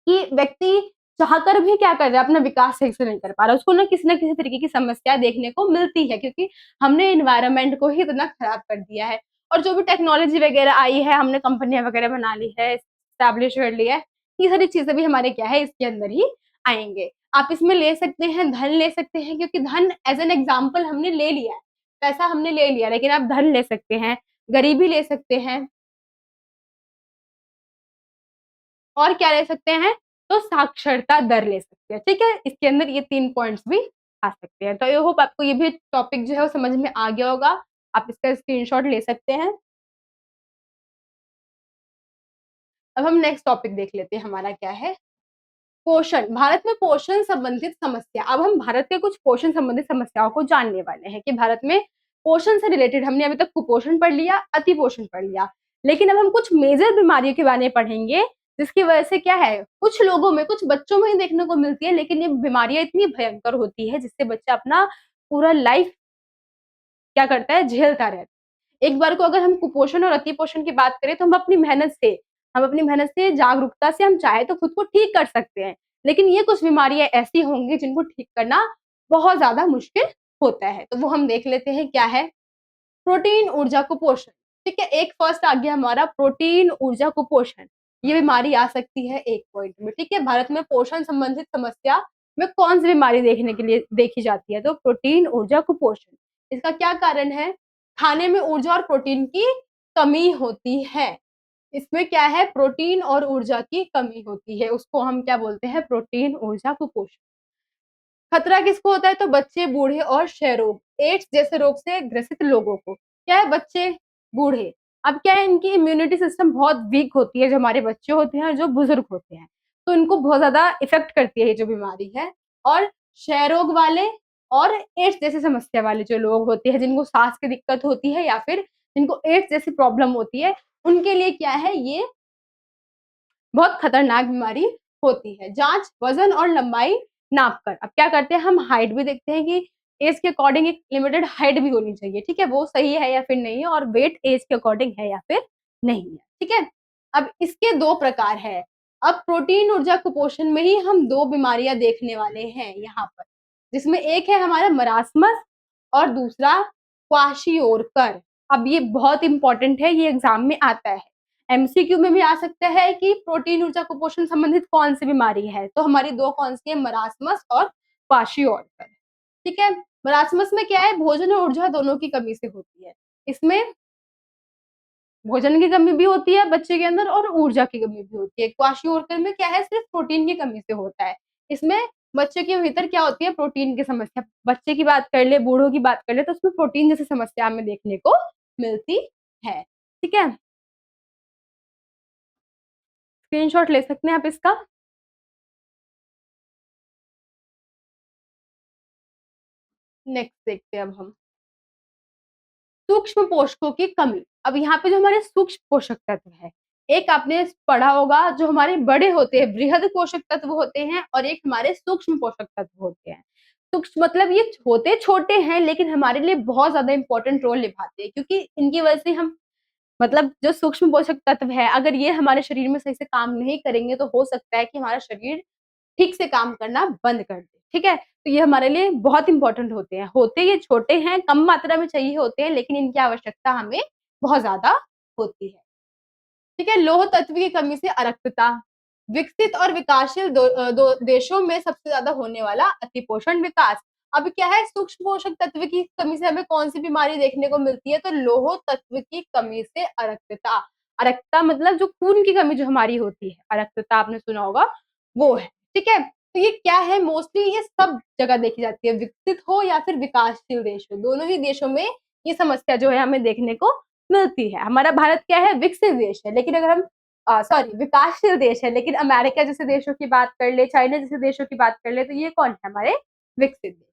कि व्यक्ति चाहकर भी क्या कर रहा है, अपना विकास सही से नहीं कर पा रहा है। उसको ना न किसी तरीके की समस्या देखने को मिलती है क्योंकि हमने एनवायरनमेंट को ही इतना खराब कर दिया है। और जो भी टेक्नोलॉजी वगैरह आई है, हमने कंपनियाँ वगैरह बना ली है, एस्टेब्लिश कर लिया है, ये सारी चीज़ें भी हमारे क्या है इसके अंदर ही आएँगे। आप इसमें ले सकते हैं, धन ले सकते हैं, क्योंकि धन एज़ एन एग्ज़ाम्पल हमने ले लिया है, पैसा हमने ले लिया, लेकिन आप धन ले सकते हैं, गरीबी ले सकते हैं और क्या ले सकते हैं? तो साक्षरता दर ले सकते हैं, ठीक है? इसके अंदर ये 3 पॉइंट्स भी आ सकते हैं। तो आई होप आपको ये भी टॉपिक जो है वो समझ में आ गया होगा। आप इसका स्क्रीनशॉट ले सकते हैं। अब हम नेक्स्ट टॉपिक देख लेते हैं, हमारा क्या है? पोषण। भारत में पोषण संबंधित समस्या। अब हम भारत के कुछ पोषण संबंधित समस्याओं को जानने वाले हैं कि भारत में पोषण से रिलेटेड हमने अभी तक कुपोषण पढ़ लिया, अतिपोषण पढ़ लिया, लेकिन अब हम कुछ मेजर बीमारियों के बारे में पढ़ेंगे, जिसकी वजह से क्या है, कुछ लोगों में, कुछ बच्चों में ही देखने को मिलती है, लेकिन ये बीमारियां इतनी भयंकर होती है जिससे बच्चा अपना पूरा लाइफ क्या करता है, झेलता रहता है। एक बार को अगर हम कुपोषण और अतिपोषण की बात करें तो हम अपनी मेहनत से, जागरूकता से हम चाहे तो खुद को ठीक कर सकते हैं। लेकिन ये कुछ बीमारियाँ ऐसी होंगी जिनको ठीक करना बहुत ज़्यादा मुश्किल होता है। तो वो हम देख लेते हैं क्या है? प्रोटीन ऊर्जा कुपोषण, ठीक है? एक फर्स्ट आ गया हमारा प्रोटीन ऊर्जा कुपोषण। ये बीमारी आ सकती है एक पॉइंट में, ठीक है? भारत में पोषण संबंधित समस्या में कौन सी बीमारी देखने के लिए देखी जाती है? तो प्रोटीन ऊर्जा कुपोषण। इसका क्या कारण है? खाने में ऊर्जा और प्रोटीन की कमी होती है। इसमें क्या है? प्रोटीन और ऊर्जा की कमी होती है। उसको हम क्या बोलते हैं? प्रोटीन ऊर्जा कुपोषण। खतरा किसको होता है? तो बच्चे, बूढ़े और क्षय रोग, एड्स जैसे रोग से ग्रसित लोगों को। क्या है? बच्चे, बूढ़े। अब क्या है, इनकी इम्यूनिटी सिस्टम बहुत वीक होती है, जो हमारे बच्चे होते हैं, जो बुजुर्ग होते हैं, तो इनको बहुत ज्यादा इफेक्ट करती है ये जो बीमारी है। और क्षय रोग वाले और एड्स जैसी समस्या वाले जो लोग होते हैं, जिनको सांस की दिक्कत होती है या फिर जिनको एड्स जैसी प्रॉब्लम होती है, उनके लिए क्या है, ये बहुत खतरनाक बीमारी होती है। जाँच, वज़न और लंबाई नाप कर। अब क्या करते हैं, हम हाइट भी देखते हैं कि एज के अकॉर्डिंग एक लिमिटेड हाइट भी होनी चाहिए, ठीक है? वो सही है या फिर नहीं है, और वेट एज के अकॉर्डिंग है या फिर नहीं है, ठीक है? अब इसके 2 प्रकार हैं। अब प्रोटीन ऊर्जा कुपोषण में ही हम 2 बीमारियाँ देखने वाले हैं यहाँ पर, जिसमें एक है हमारा मरासमस और दूसरा क्वाशियोरकर। अब ये बहुत इम्पोर्टेंट है, ये एग्ज़ाम में आता है। एमसीक्यू में भी आ सकता है कि प्रोटीन ऊर्जा कुपोषण संबंधित कौन सी बीमारी है, तो हमारी 2 कौन सी है? मरासमस और क्वाशियोरकर, ठीक है? मरासमस में क्या है? भोजन और ऊर्जा दोनों की कमी से होती है। इसमें भोजन की कमी भी होती है बच्चे के अंदर और ऊर्जा की कमी भी होती है। क्वाशियोरकर में क्या है? सिर्फ प्रोटीन की कमी से होता है। इसमें बच्चे के भीतर क्या होती है? प्रोटीन की समस्या। बच्चे की बात कर ले, बूढ़ों की बात कर ले, तो उसमें प्रोटीन जैसी समस्या हमें देखने को मिलती है, ठीक है? स्क्रीनशॉट ले सकते हैं आप इसका। नेक्स्ट देखते हैं अब हम। सूक्ष्म पोषकों की कमी। अब यहाँ पे जो हमारे सूक्ष्म पोषक तत्व है, एक आपने पढ़ा होगा, जो हमारे बड़े होते हैं, बृहद पोषक तत्व होते हैं, और एक हमारे सूक्ष्म पोषक तत्व होते हैं। सूक्ष्म मतलब ये होते छोटे हैं, लेकिन हमारे लिए बहुत ज़्यादा इम्पोर्टेंट रोल निभाते हैं, क्योंकि इनकी वजह से हम, मतलब जो सूक्ष्म पोषक तत्व है, अगर ये हमारे शरीर में सही से काम नहीं करेंगे, तो हो सकता है कि हमारा शरीर ठीक से काम करना बंद कर दे, ठीक है? तो ये हमारे लिए बहुत इम्पोर्टेंट होते हैं। होते ये छोटे हैं, कम मात्रा में चाहिए होते हैं, लेकिन इनकी आवश्यकता हमें बहुत ज़्यादा होती है, ठीक है? लौह तत्व की कमी से अरक्तता। विकसित और विकासशील दो देशों में सबसे ज़्यादा होने वाला अतिपोषण विकास। अब क्या है, सूक्ष्म पोषक तत्व की कमी से हमें कौन-सी बीमारी देखने को मिलती है? तो लौह तत्व की कमी से अरक्तता। अरक्तता मतलब जो खून की कमी जो हमारी होती है, अरक्तता आपने सुना होगा, वो है, ठीक है? तो ये क्या है, मोस्टली ये सब जगह देखी जाती है, विकसित हो या फिर विकासशील देश हो, दोनों ही देशों में ये समस्या जो है हमें देखने को मिलती है। हमारा भारत क्या है, विकसित देश है, लेकिन अगर हम सॉरी विकासशील देश है, लेकिन अमेरिका जैसे देशों की बात कर ले, चाइना जैसे देशों की बात कर ले, तो ये कौन है? हमारे विकसित देश,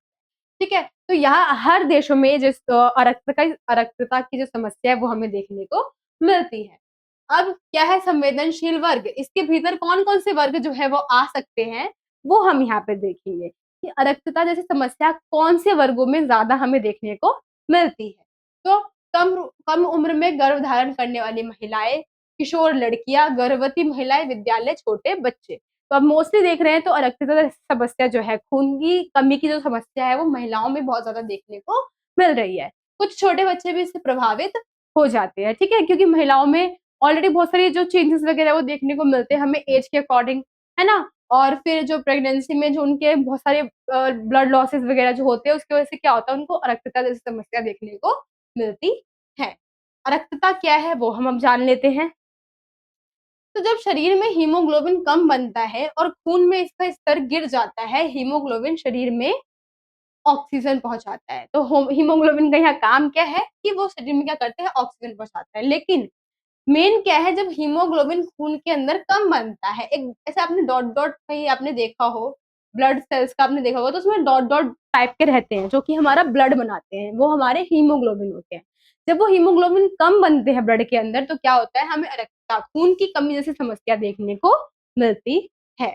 ठीक है? तो यहाँ हर देशों में जिस अरक्तता की जो समस्या है वो हमें देखने को मिलती है। अब क्या है, संवेदनशील वर्ग, इसके भीतर कौन-कौन से वर्ग जो है वो आ सकते हैं, वो हम यहाँ पे देखेंगे कि अरक्तता जैसी समस्या कौन से वर्गों में ज़्यादा हमें देखने को मिलती है। तो कम कम उम्र में गर्भ धारण करने वाली महिलाएँ, किशोर लड़कियाँ, गर्भवती महिलाएँ, विद्यालय, छोटे बच्चे। तो अब मोस्टली देख रहे हैं तो अरक्तता समस्या जो है, खून की कमी की जो समस्या है, वो महिलाओं में बहुत ज़्यादा देखने को मिल रही है। कुछ छोटे बच्चे भी इससे प्रभावित हो जाते हैं, ठीक है? क्योंकि महिलाओं में ऑलरेडी बहुत सारी जो चेंजेस वगैरह वो देखने को मिलते हैं हमें एज के अकॉर्डिंग, है ना? और फिर जो प्रेगनेंसी में जो उनके बहुत सारे ब्लड लॉसेस वगैरह जो होते हैं, उसकी वजह से क्या होता है, उनको अरक्तता जैसी समस्या देखने को मिलती है। अरक्तता क्या है वो हम अब जान लेते हैं। तो जब शरीर में हीमोग्लोबिन कम बनता है और खून में इसका स्तर गिर जाता है, हीमोग्लोबिन शरीर में ऑक्सीजन पहुंचाता है। तो हीमोग्लोबिन का यहाँ काम क्या है कि वो शरीर में क्या करते हैं, ऑक्सीजन पहुंचाता है। लेकिन मेन क्या है, जब हीमोग्लोबिन खून के अंदर कम बनता है, एक ऐसे आपने डॉट डॉट कहीं आपने देखा हो, ब्लड सेल्स का आपने देखा होगा, तो उसमें डॉट डॉट टाइप के रहते हैं जो कि हमारा ब्लड बनाते हैं, वो हमारे हीमोग्लोबिन होते हैं। जब वो हीमोग्लोबिन कम बनते हैं ब्लड के अंदर, तो क्या होता है, हमें अरक्तता, खून की कमी जैसी समस्या देखने को मिलती है।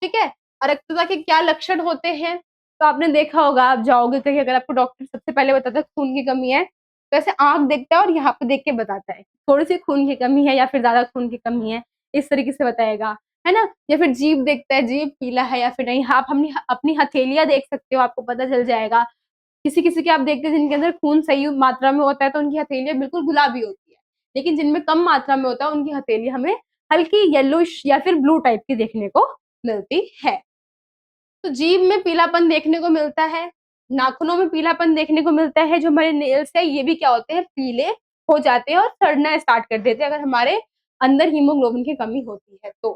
ठीक है। अरक्तता के क्या लक्षण होते हैं, तो आपने देखा होगा, आप जाओगे कहीं, अगर आपको डॉक्टर सबसे पहले बताता है खून की कमी है, तो ऐसे आंख देखता है और यहाँ पे देख के बताता है थोड़ी सी खून की कमी है या फिर ज्यादा खून की कमी है, इस तरीके से बताएगा, है ना। या फिर जीभ देखता है, जीभ पीला है या फिर नहीं। आप अपनी अपनी हथेलियां देख सकते हो, आपको पता चल जाएगा। किसी किसी के आप देखते हैं जिनके अंदर खून सही मात्रा में होता है, तो उनकी हथेलियां बिल्कुल गुलाबी होती है। लेकिन जिनमें कम मात्रा में होता है, उनकी हथेली हमें हल्की येलोइश या फिर ब्लू टाइप की देखने को मिलती है। तो जीभ में पीलापन देखने को मिलता है, नाखूनों में पीलापन देखने को मिलता है, जो हमारे नेल्स है ये भी क्या होते हैं, पीले हो जाते हैं और सड़ना स्टार्ट कर देते हैं अगर हमारे अंदर हीमोग्लोबिन की कमी होती है तो।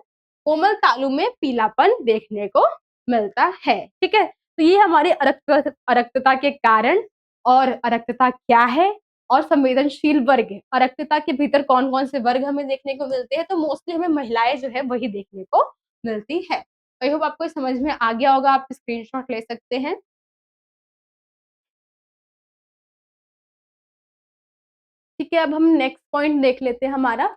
कोमल तालु में पीलापन देखने को मिलता है। ठीक है। तो ये हमारे अरक्तता के कारण और अरक्तता क्या है और संवेदनशील वर्ग, अरक्तता के भीतर कौन कौन से वर्ग हमें देखने को मिलते हैं, तो मोस्टली हमें महिलाएं जो है वही देखने को मिलती है। आई होप आपको समझ में आ गया होगा, आप स्क्रीनशॉट ले सकते हैं। ठीक है, अब हम नेक्स्ट पॉइंट देख लेते हैं हमारा,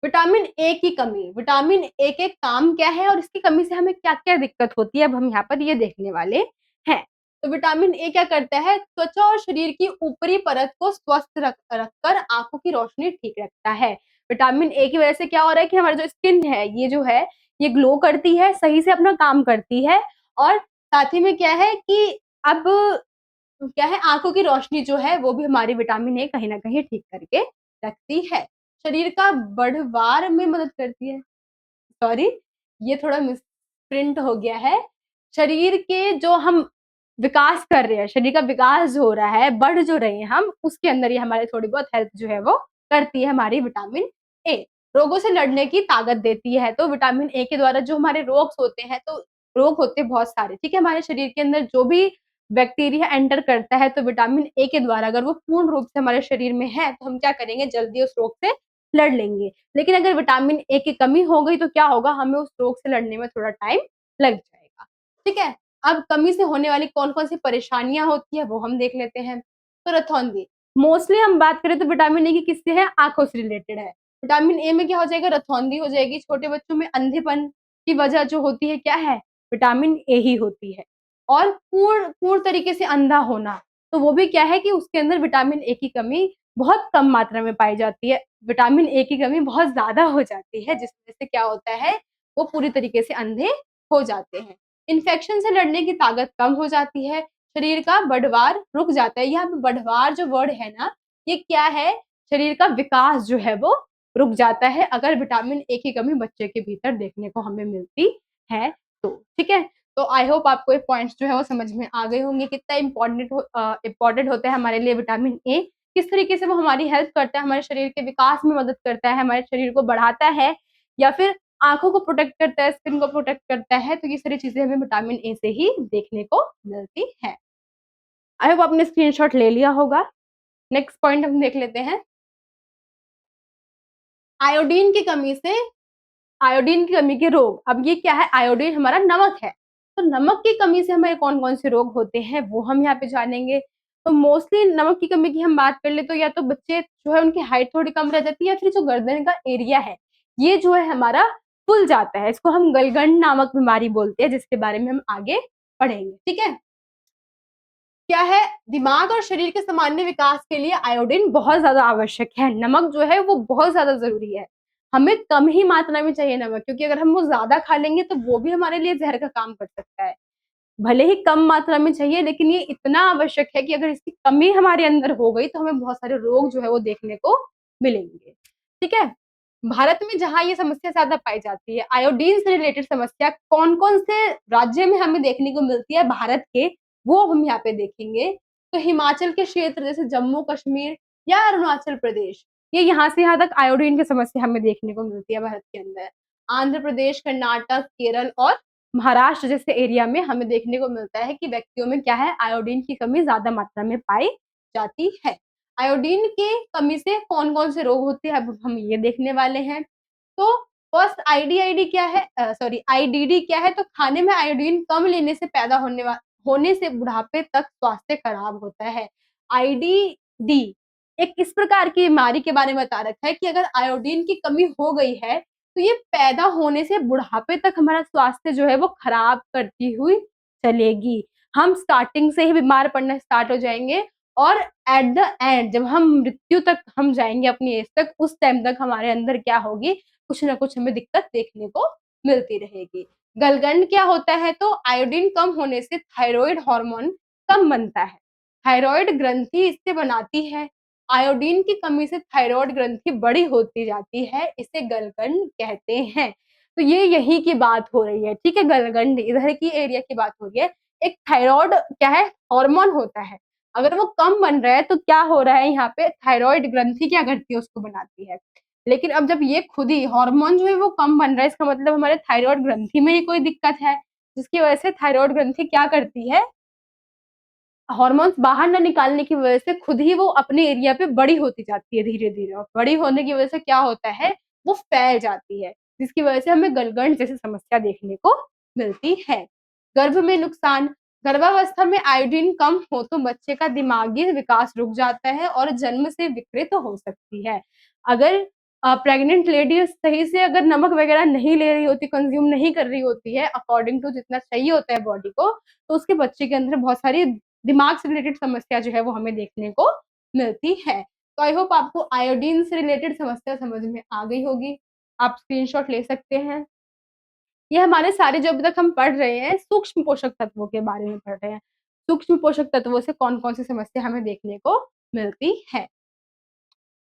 विटामिन ए की कमी। विटामिन ए के काम क्या है और इसकी कमी से हमें क्या क्या दिक्कत होती है, अब हम यहाँ पर ये देखने वाले हैं। तो विटामिन ए क्या करता है, त्वचा और शरीर की ऊपरी परत को स्वस्थ रखकर आंखों की रोशनी ठीक रखता है। विटामिन ए की वजह से क्या हो रहा है कि हमारी जो स्किन है ये जो है ये ग्लो करती है, सही से अपना काम करती है। और साथ ही में क्या है कि अब क्या है, आंखों की रोशनी जो है वो भी हमारी विटामिन ए कहीं ना कहीं ठीक करके रखती है। शरीर का बढ़वार में मदद करती है, सॉरी ये थोड़ा मिसप्रिंट हो गया है। शरीर के जो हम विकास कर रहे हैं, शरीर का विकास जो हो रहा है, बढ़ जो रहे हैं हम, उसके अंदर ये हमारी थोड़ी बहुत हेल्प जो है वो करती है हमारी विटामिन ए। रोगों से लड़ने की ताकत देती है। तो विटामिन ए के द्वारा जो हमारे रोग होते हैं, तो रोग होते हैं बहुत सारे, ठीक है, हमारे शरीर के अंदर जो भी बैक्टीरिया एंटर करता है, तो विटामिन ए के द्वारा अगर वो पूर्ण रूप से हमारे शरीर में है, तो हम क्या करेंगे, जल्दी उस रोग से लड़ लेंगे। लेकिन अगर विटामिन ए की कमी हो गई तो क्या होगा, हमें उस रोग से लड़ने में थोड़ा टाइम लग जाएगा। ठीक है। अब कमी से होने वाली कौन कौन सी परेशानियां होती है वो हम देख लेते हैं। तो रथौंधी, मोस्टली हम बात करें तो विटामिन ए की किससे है, आंखों से रिलेटेड है। विटामिन ए में क्या हो जाएगा, रथौंधी हो जाएगी। छोटे बच्चों में अंधेपन की वजह जो होती है क्या है, विटामिन ए ही होती है। और पूर्ण पूर्ण तरीके से अंधा होना, तो वो भी क्या है कि उसके अंदर विटामिन ए की कमी बहुत कम मात्रा में पाई जाती है। विटामिन ए की कमी बहुत ज्यादा हो जाती है, जिस वजह से क्या होता है, वो पूरी तरीके से अंधे हो जाते हैं। इन्फेक्शन से लड़ने की ताकत कम हो जाती है। शरीर का बढ़वार रुक जाता है। यहाँ पे बढ़वार जो वर्ड है ना, ये क्या है, शरीर का विकास जो है वो रुक जाता है अगर विटामिन ए की कमी बच्चे के भीतर देखने को हमें मिलती है तो। ठीक है। तो आई होप आपको ये पॉइंट्स जो है वो समझ में आ गए होंगे, कितना इंपॉर्टेंट होता है हमारे लिए विटामिन ए, किस तरीके से वो हमारी हेल्प करता है, हमारे शरीर के विकास में मदद करता है, हमारे शरीर को बढ़ाता है या फिर आंखों को प्रोटेक्ट करता है, स्किन को प्रोटेक्ट करता है। तो ये सारी चीजें हमें विटामिन ए से ही देखने को मिलती है। आई होप आपने स्क्रीनशॉट ले लिया होगा। नेक्स्ट पॉइंट हम देख लेते हैं, आयोडीन की कमी से, आयोडीन की कमी के रोग। अब ये क्या है, आयोडीन हमारा नमक है, तो नमक की कमी से हमारे कौन कौन से रोग होते हैं वो हम यहाँ पे जानेंगे। तो मोस्टली नमक की कमी की हम बात कर ले तो या तो बच्चे जो है उनकी हाइट थोड़ी कम रह जाती है, या फिर जो गर्दन का एरिया है ये जो है हमारा फूल जाता है, इसको हम गलगंड नामक बीमारी बोलते हैं, जिसके बारे में हम आगे पढ़ेंगे। ठीक है। क्या है, दिमाग और शरीर के सामान्य विकास के लिए आयोडीन बहुत ज्यादा आवश्यक है। नमक जो है वो बहुत ज्यादा जरूरी है। हमें कम ही मात्रा में चाहिए नमक, क्योंकि अगर हम वो ज्यादा खा लेंगे तो वो भी हमारे लिए जहर का काम कर सकता है। भले ही कम मात्रा में चाहिए, लेकिन ये इतना आवश्यक है कि अगर इसकी कमी हमारे अंदर हो गई तो हमें बहुत सारे रोग जो है वो देखने को मिलेंगे। ठीक है। भारत में जहाँ ये समस्या ज़्यादा पाई जाती है, आयोडीन से रिलेटेड समस्या कौन-कौन से राज्य में हमें देखने को मिलती है भारत के, वो हम यहाँ पे देखेंगे। तो हिमाचल के क्षेत्र जैसे जम्मू-कश्मीर या अरुणाचल प्रदेश, ये यहाँ से यहाँ तक आयोडीन की समस्या हमें देखने को मिलती है भारत के अंदर। आंध्र प्रदेश, कर्नाटक, केरल और महाराष्ट्र जैसे एरिया में हमें देखने को मिलता है कि व्यक्तियों में क्या है, आयोडीन की कमी ज़्यादा मात्रा में पाई जाती है। आयोडीन की कमी से कौन-कौन से रोग होते हैं, अब हम ये देखने वाले हैं। तो फर्स्ट आईडीआईडी क्या है, सॉरी आईडीडी क्या है, तो खाने में आयोडीन कम लेने से पैदा होने से बुढ़ापे तक स्वास्थ्य खराब होता है। आईडीडी एक इस प्रकार की बीमारी के बारे में बता रखा है कि अगर आयोडीन की कमी हो गई है, तो ये पैदा होने से बुढ़ापे तक हमारा स्वास्थ्य जो है वो खराब करती हुई चलेगी। हम स्टार्टिंग से ही बीमार पड़ना स्टार्ट हो जाएँगे और एट द एंड जब हम मृत्यु तक हम जाएँगे अपनी एज तक, उस टाइम तक हमारे अंदर क्या होगी, कुछ ना कुछ हमें दिक्कत देखने को मिलती रहेगी। गलगंड क्या होता है, तो आयोडीन कम होने से थायरॉइड हार्मोन कम बनता है। थायरॉइड ग्रंथि इससे बनाती है। आयोडीन की कमी से थायरॉइड ग्रंथि बड़ी होती जाती है, इसे गलगंड कहते हैं। तो ये यहीं की बात हो रही है, ठीक है? गलगंड इधर की एरिया की बात हो रही है। एक थायरॉइड क्या है, हार्मोन होता है। अगर वो कम बन रहा है तो क्या हो रहा है यहाँ पे, थायरॉइड ग्रंथि क्या करती है, उसको बनाती है। लेकिन अब जब ये खुद ही हार्मोन जो है वो कम बन रहा है, इसका मतलब हमारे थायरॉइड ग्रंथि में ही कोई दिक्कत है, जिसकी वजह से थायरॉइड ग्रंथि क्या करती है, हार्मोन्स बाहर ना निकालने की वजह से खुद ही वो अपने एरिया पे बड़ी होती जाती है धीरे-धीरे, और बड़ी होने की वजह से क्या होता है, वो फैल जाती है, जिसकी वजह से हमें गलगंड जैसी समस्या देखने को मिलती है। गर्भ में नुकसान, गर्भावस्था में आयोडीन कम हो तो बच्चे का दिमागी विकास रुक जाता है और जन्म से विकृत हो सकती है। अगर प्रेग्नेंट लेडी सही से अगर नमक वगैरह नहीं ले रही होती, कंज़्यूम नहीं कर रही होती है अकॉर्डिंग टू जितना चाहिए होता है बॉडी को, तो उसके बच्चे के अंदर बहुत सारी दिमाग से रिलेटेड समस्या जो है वो हमें देखने को मिलती है। तो आई होप आपको आयोडीन से रिलेटेड समस्या समझ में आ गई होगी। आप स्क्रीनशॉट ले सकते हैं। ये हमारे सारे जो अभी तक हम पढ़ रहे हैं, सूक्ष्म पोषक तत्वों के बारे में पढ़ रहे हैं। सूक्ष्म पोषक तत्वों से कौन-कौन सी समस्या हमें देखने को मिलती है।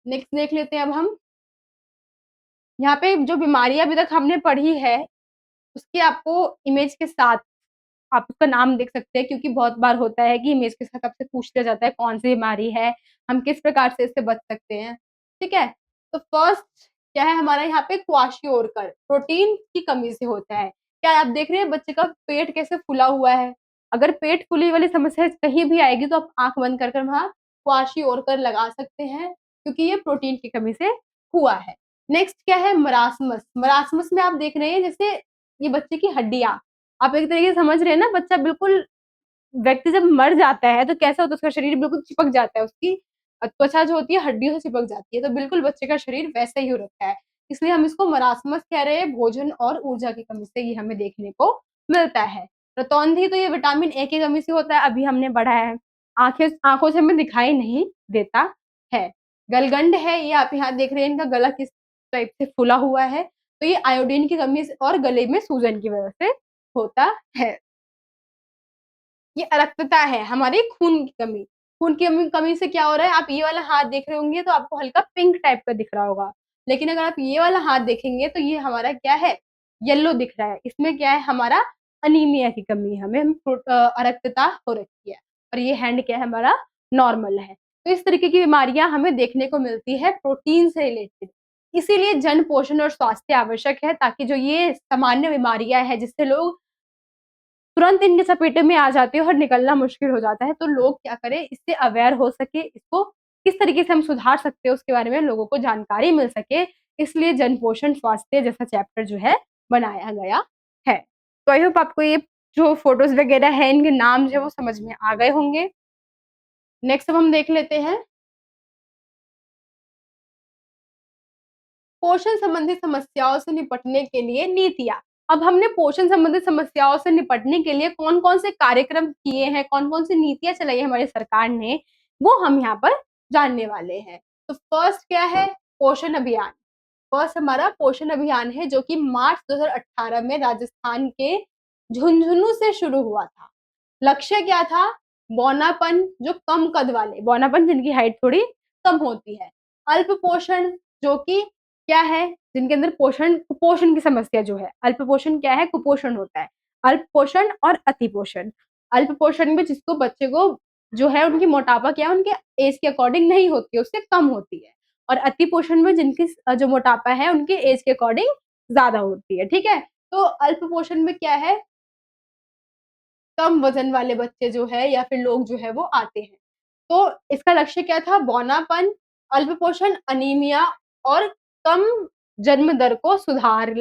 नेक्स्ट देख लेते हैं अब हम। यहाँ पे जो बीमारियाँ अभी तक हमने पढ़ी है, उसकी आपको इमेज के साथ आप उसका नाम देख सकते हैं, क्योंकि बहुत बार होता है कि इमेज के साथ आपसे पूछ लिया जाता है कौन-सी बीमारी है, हम किस प्रकार से इससे बच सकते हैं, ठीक है? तो फर्स्ट क्या है हमारा यहाँ पे क्वाशियोरकर, प्रोटीन की कमी से होता है। क्या आप देख रहे हैं बच्चे का पेट कैसे फूला हुआ है? अगर पेट फूली वाली समस्या कहीं भी आएगी तो आप आँख बंद कर कर वहाँ क्वाशियोरकर लगा सकते हैं, क्योंकि ये प्रोटीन की कमी से हुआ है। नेक्स्ट क्या है मरासमस, मरासमस में आप देख रहे हैं जैसे ये बच्चे की हड्डियाँ, आप एक तरीके से समझ रहे हैं ना, बच्चा बिल्कुल व्यक्ति जब मर जाता है तो कैसा होता है, उसका शरीर बिल्कुल चिपक जाता है, उसकी त्वचा जो होती है हड्डियों से चिपक जाती है, तो बिल्कुल बच्चे का शरीर वैसा ही हो रखा है। इसलिए हम इसको मरासमस कह रहे हैं, भोजन और ऊर्जा की कमी से ये हमें देखने को मिलता है। रतौंधी तो ये विटामिन ए की कमी से होता है, अभी हमने पढ़ा है। आँखों से हमें दिखाई नहीं देता है। गलगंड है, ये आप यहाँ देख रहे हैं, इनका गला किस टाइप से फूला हुआ है, तो ये आयोडीन की कमी से और गले में सूजन की वजह से होता है। ये अरक्तता है, हमारे खून की कमी। खून की कमी से क्या हो रहा है, आप ये वाला हाथ देख रहे होंगे तो आपको हल्का पिंक टाइप का दिख रहा होगा। लेकिन अगर आप ये वाला हाथ देखेंगे तो ये हमारा क्या है, येलो दिख रहा है। इसमें क्या है, हमारा अनीमिया की कमी है, हमें अरक्तता हो रखी है, और ये हैंड क्या है हमारा, नॉर्मल है। तो इस तरीके की बीमारियाँ हमें देखने को मिलती है प्रोटीन से रिलेटेड। इसीलिए जन पोषण और स्वास्थ्य आवश्यक है, ताकि जो ये सामान्य बीमारियाँ हैं जिससे लोग तुरंत इनके चपेटे में आ जाते हैं और निकलना मुश्किल हो जाता है, तो लोग क्या करें, इससे अवेयर हो सके, इसको किस तरीके से हम सुधार सकते हैं उसके बारे में लोगों को जानकारी मिल सके, इसलिए जन पोषण स्वास्थ्य जैसा चैप्टर जो है बनाया गया है। तो आई होप आपको ये जो फोटोज़ वगैरह हैं इनके नाम जो है वो समझ में आ गए होंगे। नेक्स्ट अब हम देख लेते हैं पोषण संबंधी समस्याओं से निपटने के लिए नीतियाँ। अब हमने पोषण संबंधित समस्याओं से निपटने के लिए कौन-कौन से कार्यक्रम किए हैं, कौन-कौन सी नीतियाँ चलाई है हमारी सरकार ने, वो हम यहाँ पर जानने वाले हैं। तो फर्स्ट क्या है, पोषण अभियान। फर्स्ट हमारा पोषण अभियान है जो कि मार्च 2018 में राजस्थान के झुंझुनू से शुरू हुआ था। लक्ष्य क्या था, बौनापन जो कम कद वाले, बौनापन जिनकी हाइट थोड़ी कम होती है। अल्प पोषण जो कि क्या है, जिनके अंदर कुपोषण की समस्या जो है, अल्प पोषण क्या है, कुपोषण होता है, अल्प पोषण और अति पोषण। अल्प पोषण में जिसको बच्चे को जो है उनकी मोटापा क्या है, उनके एज के अकॉर्डिंग नहीं होती है, उससे कम होती है। और अति पोषण में जिनकी जो मोटापा है उनके एज के अकॉर्डिंग ज्यादा होती है, ठीक है। तो अल्प पोषण में क्या है, कम वजन वाले बच्चे जो है या फिर लोग जो है वो आते हैं। तो इसका लक्ष्य क्या था, बौनापन, अल्प पोषण, अनीमिया और कम जन्म दर को सुधार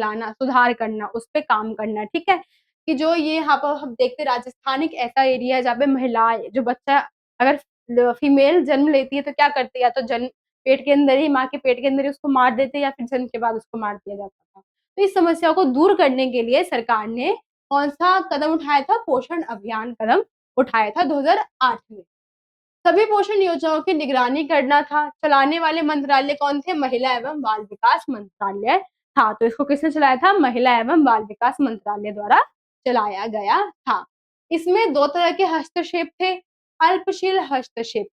करना, उस पर काम करना, ठीक है। कि जो ये यहाँ पर हम देखते राजस्थान एक ऐसा एरिया है जहाँ पे महिलाएं, जो बच्चा अगर फीमेल जन्म लेती है तो क्या करते हैं, या तो जन्म पेट के अंदर ही, माँ के पेट के अंदर ही उसको मार देते हैं, या फिर जन्म के बाद उसको मार दिया जाता था। तो इस समस्या को दूर करने के लिए सरकार ने कौन सा कदम उठाया था, पोषण अभियान कदम उठाया था 2008 में। सभी पोषण योजनाओं की निगरानी करना था। चलाने वाले मंत्रालय कौन थे, महिला एवं बाल विकास मंत्रालय था। तो इसको किसने चलाया था, महिला एवं बाल विकास मंत्रालय द्वारा चलाया गया था। इसमें दो तरह के हस्तक्षेप थे, अल्पशील हस्तक्षेप,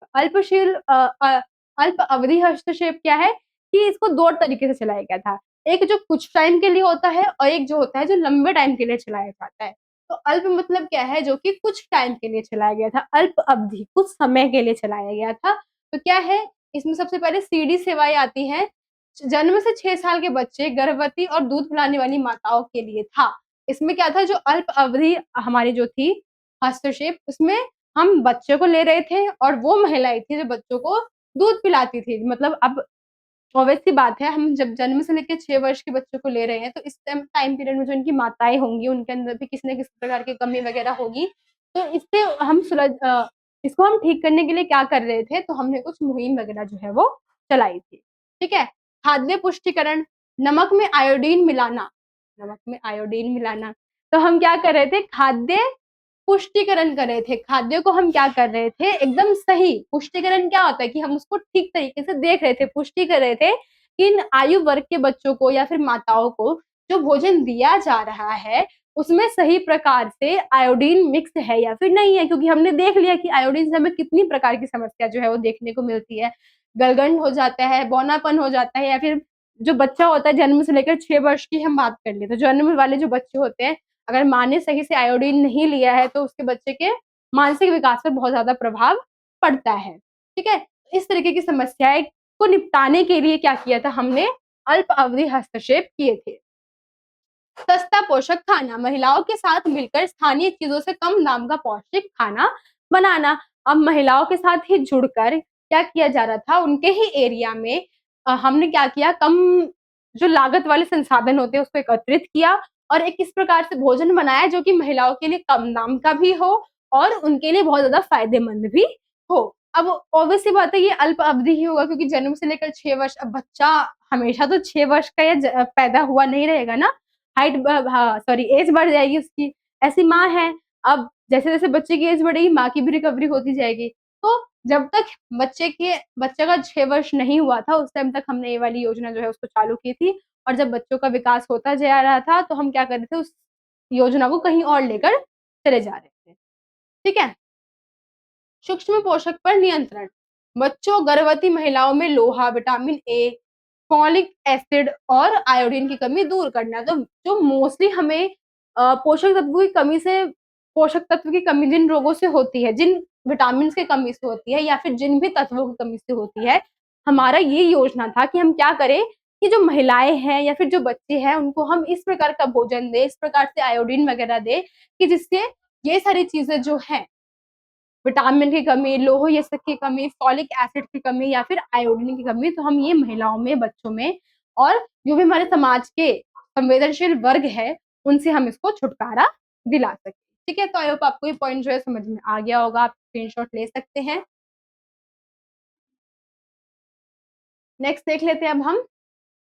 अल्प अवधि हस्तक्षेप क्या है कि इसको दो तरीके से चलाया गया था। एक जो कुछ टाइम के लिए होता है और एक जो होता है जो लंबे टाइम के लिए चलाया जाता है। तो अल्प मतलब क्या है, जो कि कुछ टाइम के लिए चलाया गया था, अल्प अवधि कुछ समय के लिए चलाया गया था। तो क्या है, इसमें सबसे पहले सीडी सेवाएं आती हैं, जन्म से 6 साल के बच्चे, गर्भवती और दूध पिलाने वाली माताओं के लिए था। इसमें क्या था, जो अल्प अवधि हमारी जो थी हस्तक्षेप, उसमें हम बच्चे को ले रहे थे और वो महिलाएं थी जो बच्चों को दूध पिलाती थी। मतलब अब ऑब्वियस सी बात है, हम जब जन्म से लेकर 6 वर्ष के बच्चों को ले रहे हैं तो इस टाइम पीरियड में जो इनकी माताएं होंगी उनके अंदर भी किसी न किसी प्रकार की कमी वगैरह होगी। तो इससे हम इसको हम ठीक करने के लिए क्या कर रहे थे, तो हमने कुछ मुहिम वगैरह जो है वो चलाई थी, ठीक है। खाद्य पुष्टिकरण, नमक में आयोडीन मिलाना, नमक में आयोडीन मिलाना। तो हम क्या कर रहे थे, खाद्य पुष्टिकरण कर रहे थे। खाद्य को हम क्या कर रहे थे, एकदम सही। पुष्टिकरण क्या होता है कि हम उसको ठीक तरीके से देख रहे थे, पुष्टि कर रहे थे कि इन आयु वर्ग के बच्चों को या फिर माताओं को जो भोजन दिया जा रहा है उसमें सही प्रकार से आयोडीन मिक्स है या फिर नहीं है। क्योंकि हमने देख लिया कि आयोडीन से हमें कितनी प्रकार की समस्या जो है वो देखने को मिलती है, गलगंड हो जाता है, बौनापन हो जाता है, या फिर जो बच्चा होता है जन्म से लेकर 6 वर्ष की हम बात कर ले तो जन्म वाले जो बच्चे होते हैं, अगर माँ ने सही से आयोडीन नहीं लिया है तो उसके बच्चे के मानसिक विकास पर बहुत ज्यादा प्रभाव पड़ता है, ठीक है। इस तरीके की समस्याएं को निपटाने के लिए क्या किया था, हमने अल्प अवधि हस्तक्षेप किए थे। सस्ता पोषक खाना, महिलाओं के साथ मिलकर स्थानीय चीजों से कम दाम का पौष्टिक खाना बनाना। अब महिलाओं के साथ ही जुड़कर क्या किया जा रहा था, उनके ही एरिया में हमने क्या किया, कम जो लागत वाले संसाधन होते हैं उसको एकत्रित किया और एक इस प्रकार से भोजन बनाया जो कि महिलाओं के लिए कम दाम का भी हो और उनके लिए बहुत ज्यादा फायदेमंद भी हो। अब ऑब्वियस सी बात है ये अल्प अवधि ही होगा क्योंकि जन्म से लेकर 6 वर्ष, अब बच्चा हमेशा तो 6 वर्ष का या पैदा हुआ नहीं रहेगा ना, हाइट हाँ सॉरी एज बढ़ जाएगी उसकी, ऐसी माँ है। अब जैसे जैसे बच्चे की एज बढ़ेगी माँ की भी रिकवरी होती जाएगी। तो जब तक बच्चे का 6 वर्ष नहीं हुआ था उस टाइम तक हमने ये वाली योजना जो है उसको चालू की थी। और जब बच्चों का विकास होता जा रहा था तो हम क्या कर रहे थे, उस योजना को कहीं और लेकर चले जा रहे थे, ठीक है। सूक्ष्म पोषक पर नियंत्रण, बच्चों गर्भवती महिलाओं में लोहा, विटामिन ए, फॉलिक एसिड और आयोडीन की कमी दूर करना। तो जो मोस्टली हमें पोषक तत्व की कमी जिन रोगों से होती है, जिन विटामिन की कमी से होती है या फिर जिन भी तत्वों की कमी से होती है, हमारा ये योजना था कि हम क्या करें कि जो महिलाएं हैं या फिर जो बच्चे हैं उनको हम इस प्रकार का भोजन दें, इस प्रकार से आयोडीन वगैरह दें कि जिससे ये सारी चीजें जो है, विटामिन की कमी, लोह यस्क की कमी, फॉलिक एसिड की कमी या फिर आयोडीन की कमी, तो हम ये महिलाओं में, बच्चों में और जो भी हमारे समाज के संवेदनशील वर्ग है उनसे हम इसको छुटकारा दिला सके, ठीक है। तो आई होप आपको ये पॉइंट जो है समझ में आ गया होगा, आप स्क्रीनशॉट ले सकते हैं। नेक्स्ट देख लेते हैं अब हम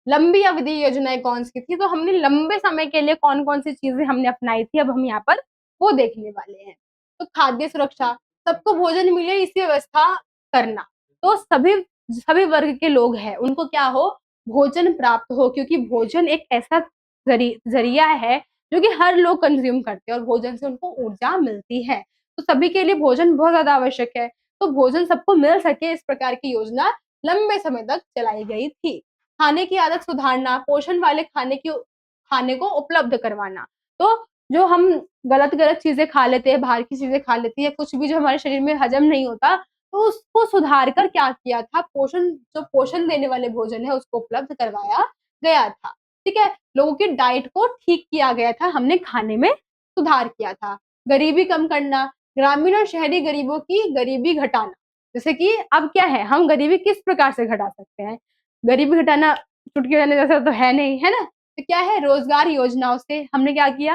लंबी अवधि योजनाएं कौन सी थी। तो हमने लंबे समय के लिए कौन कौन सी चीजें हमने अपनाई थी, अब हम यहाँ पर वो देखने वाले हैं। तो खाद्य सुरक्षा, सबको भोजन मिले इसकी व्यवस्था करना। तो सभी सभी वर्ग के लोग हैं उनको क्या हो, भोजन प्राप्त हो, क्योंकि भोजन एक ऐसा जरिया है जो कि हर लोग कंज्यूम करते हैं और भोजन से उनको ऊर्जा मिलती है। तो सभी के लिए भोजन बहुत ज्यादा आवश्यक है। तो भोजन सबको मिल सके इस प्रकार की योजना लंबे समय तक चलाई गई थी। खाने की आदत सुधारना, पोषण वाले खाने को उपलब्ध करवाना। तो जो हम गलत-गलत चीज़ें खा लेते हैं, बाहर की चीज़ें खा लेते हैं, कुछ भी जो हमारे शरीर में हज़म नहीं होता, तो उसको सुधार कर क्या किया था, जो पोषण देने वाले भोजन है, उसको उपलब्ध करवाया गया था। ठीक है? लोगों की डाइट को ठीक किया गया था, हमने खाने में सुधार किया था। गरीबी कम करना, ग्रामीण और शहरी गरीबों की गरीबी घटाना। जैसे कि अब क्या है, हम गरीबी किस प्रकार से घटा सकते हैं? गरीबी घटाना चुटकी बजाने जैसा तो है नहीं, है ना? तो क्या है, रोज़गार योजनाओं से हमने क्या किया,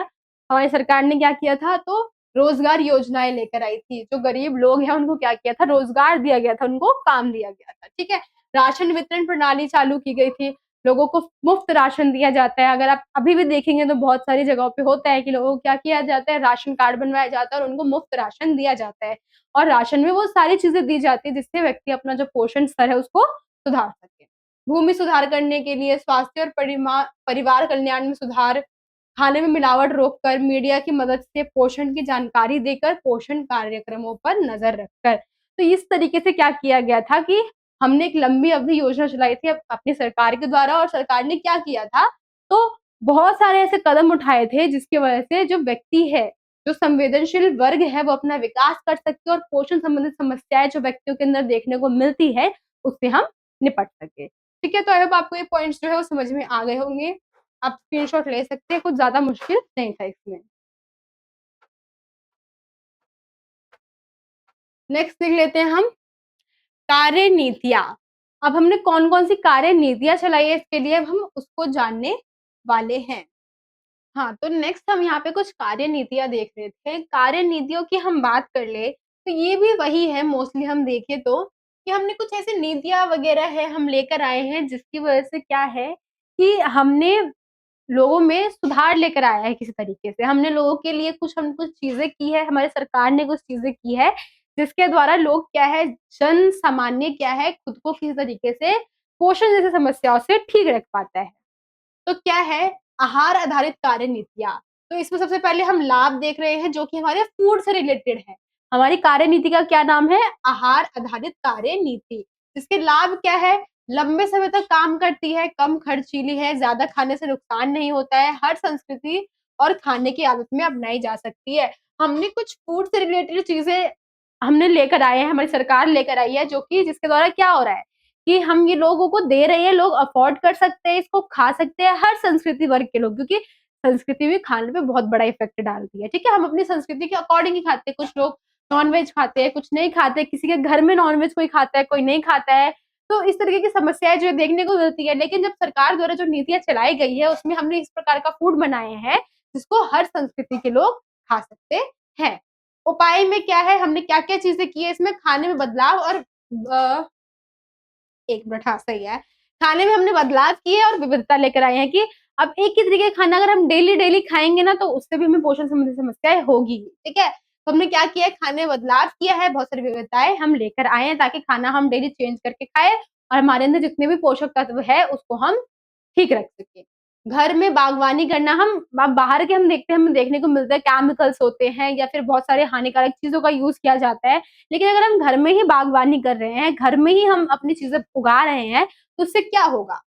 हमारी सरकार ने क्या किया था, तो रोज़गार योजनाएँ लेकर आई थी। जो गरीब लोग हैं उनको क्या किया था, रोज़गार दिया गया था, उनको काम दिया गया था, ठीक है? राशन वितरण प्रणाली चालू की गई थी, लोगों को मुफ्त राशन दिया जाता है। अगर आप अभी भी देखेंगे तो बहुत सारी जगहों पे होता है कि लोगों को क्या किया जाता है, राशन कार्ड बनवाया जाता है और उनको मुफ्त राशन दिया जाता है। और राशन में वो सारी चीज़ें दी जाती है जिससे व्यक्ति अपना जो पोषण स्तर है उसको सुधार सके। भूमि सुधार करने के लिए स्वास्थ्य और परिवार कल्याण में सुधार, खाने में मिलावट रोककर, मीडिया की मदद से पोषण की जानकारी देकर, पोषण कार्यक्रमों पर नज़र रखकर। तो इस तरीके से क्या किया गया था कि हमने एक लंबी अवधि योजना चलाई थी अपनी सरकार के द्वारा, और सरकार ने क्या किया था, तो बहुत सारे ऐसे कदम उठाए थे जिसकी वजह से जो व्यक्ति है, जो संवेदनशील वर्ग है, वो अपना विकास कर सके और पोषण संबंधित समस्याएँ जो व्यक्तियों के अंदर देखने को मिलती है, उससे हम निपट सकें। ठीक है, तो आई होप आपको ये पॉइंट्स जो है वो समझ में आ गए होंगे। आप स्क्रीनशॉट ले सकते हैं, कुछ ज़्यादा मुश्किल नहीं था इसमें। नेक्स्ट देख लेते हैं हम कार्यनीतियाँ। अब हमने कौन-कौन सी कार्यनीतियाँ चलाई है इसके लिए अब हम उसको जानने वाले हैं। हाँ, तो नेक्स्ट हम यहाँ पे कुछ कार्यनीतियाँ देख रहे थे। कार्यनीतियों की हम बात कर लें, तो ये भी वही है मोस्टली हम देखें तो, कि हमने कुछ ऐसी नीतियाँ वग़ैरह है हम लेकर आए हैं जिसकी वज़ह से क्या है, कि हमने लोगों में सुधार लेकर आया है किसी तरीके से। हमने लोगों के लिए कुछ चीज़ें की है, हमारी सरकार ने कुछ चीज़ें की है, जिसके द्वारा लोग क्या है, जन सामान्य क्या है, खुद को किसी तरीके से पोषण जैसी समस्याओं से ठीक रख पाता है। तो क्या है, आहार आधारित कार्यनीतियाँ। तो इसमें सबसे पहले हम लाभ देख रहे हैं जो कि हमारे फूड से रिलेटेड है। हमारी कार्यनीति का क्या नाम है? आहार आधारित कार्यनीति। इसके लाभ क्या है? लंबे समय तक काम करती है, कम खर्चीली है, ज़्यादा खाने से नुकसान नहीं होता है, हर संस्कृति और खाने की आदत में अपनाई जा सकती है। हमने कुछ फूड से रिलेटेड चीज़ें हमने लेकर आए हैं, हमारी सरकार लेकर आई है, जो कि जिसके द्वारा क्या हो रहा है, कि हम ये लोगों को दे रहे हैं, लोग अफ़ोर्ड कर सकते हैं, इसको खा सकते हैं, हर संस्कृति वर्ग के लोग, क्योंकि संस्कृति भी खाने पे बहुत बड़ा इफ़ेक्ट डालती है, ठीक है? हम अपनी संस्कृति के अकॉर्डिंग ही खाते हैं, कुछ लोग नॉन-वेज खाते हैं, कुछ नहीं खाते, किसी के घर में नॉन-वेज कोई खाता है, कोई नहीं खाता है, तो इस तरीके की समस्याएँ जो देखने को मिलती है। लेकिन जब सरकार द्वारा जो नीतियाँ चलाई गई है, उसमें हमने इस प्रकार का फूड बनाए हैं, जिसको हर संस्कृति के लोग खा सकते हैं। उपाय में क्या है, हमने क्या-क्या चीज़ें की है इसमें, खाने में बदलाव और 1 मिनट, हाँ, सही है। खाने में हमने बदलाव किए और विविधता लेकर आए हैं कि अब एक ही तरीके का खाना अगर हम डेली-डेली खाएँगे ना, तो उससे भी हमें पोषण संबंधी समस्याएँ होगी ही, ठीक है? तो हमने क्या किया है, खाने में बदलाव किया है, बहुत सारी विविधताएँ हम लेकर आए हैं ताकि खाना हम डेली चेंज करके खाएँ और हमारे अंदर जितने भी पोषक तत्व है, उसको हम ठीक रख सकें। घर में बागवानी करना, हम बाहर के हम देखते हैं, हमें देखने को मिलता है केमिकल्स होते हैं या फिर बहुत सारे हानिकारक चीज़ों का यूज़ किया जाता है। लेकिन अगर हम घर में ही बागवानी कर रहे हैं, घर में ही हम अपनी चीज़ें उगा रहे हैं, तो उससे क्या होगा?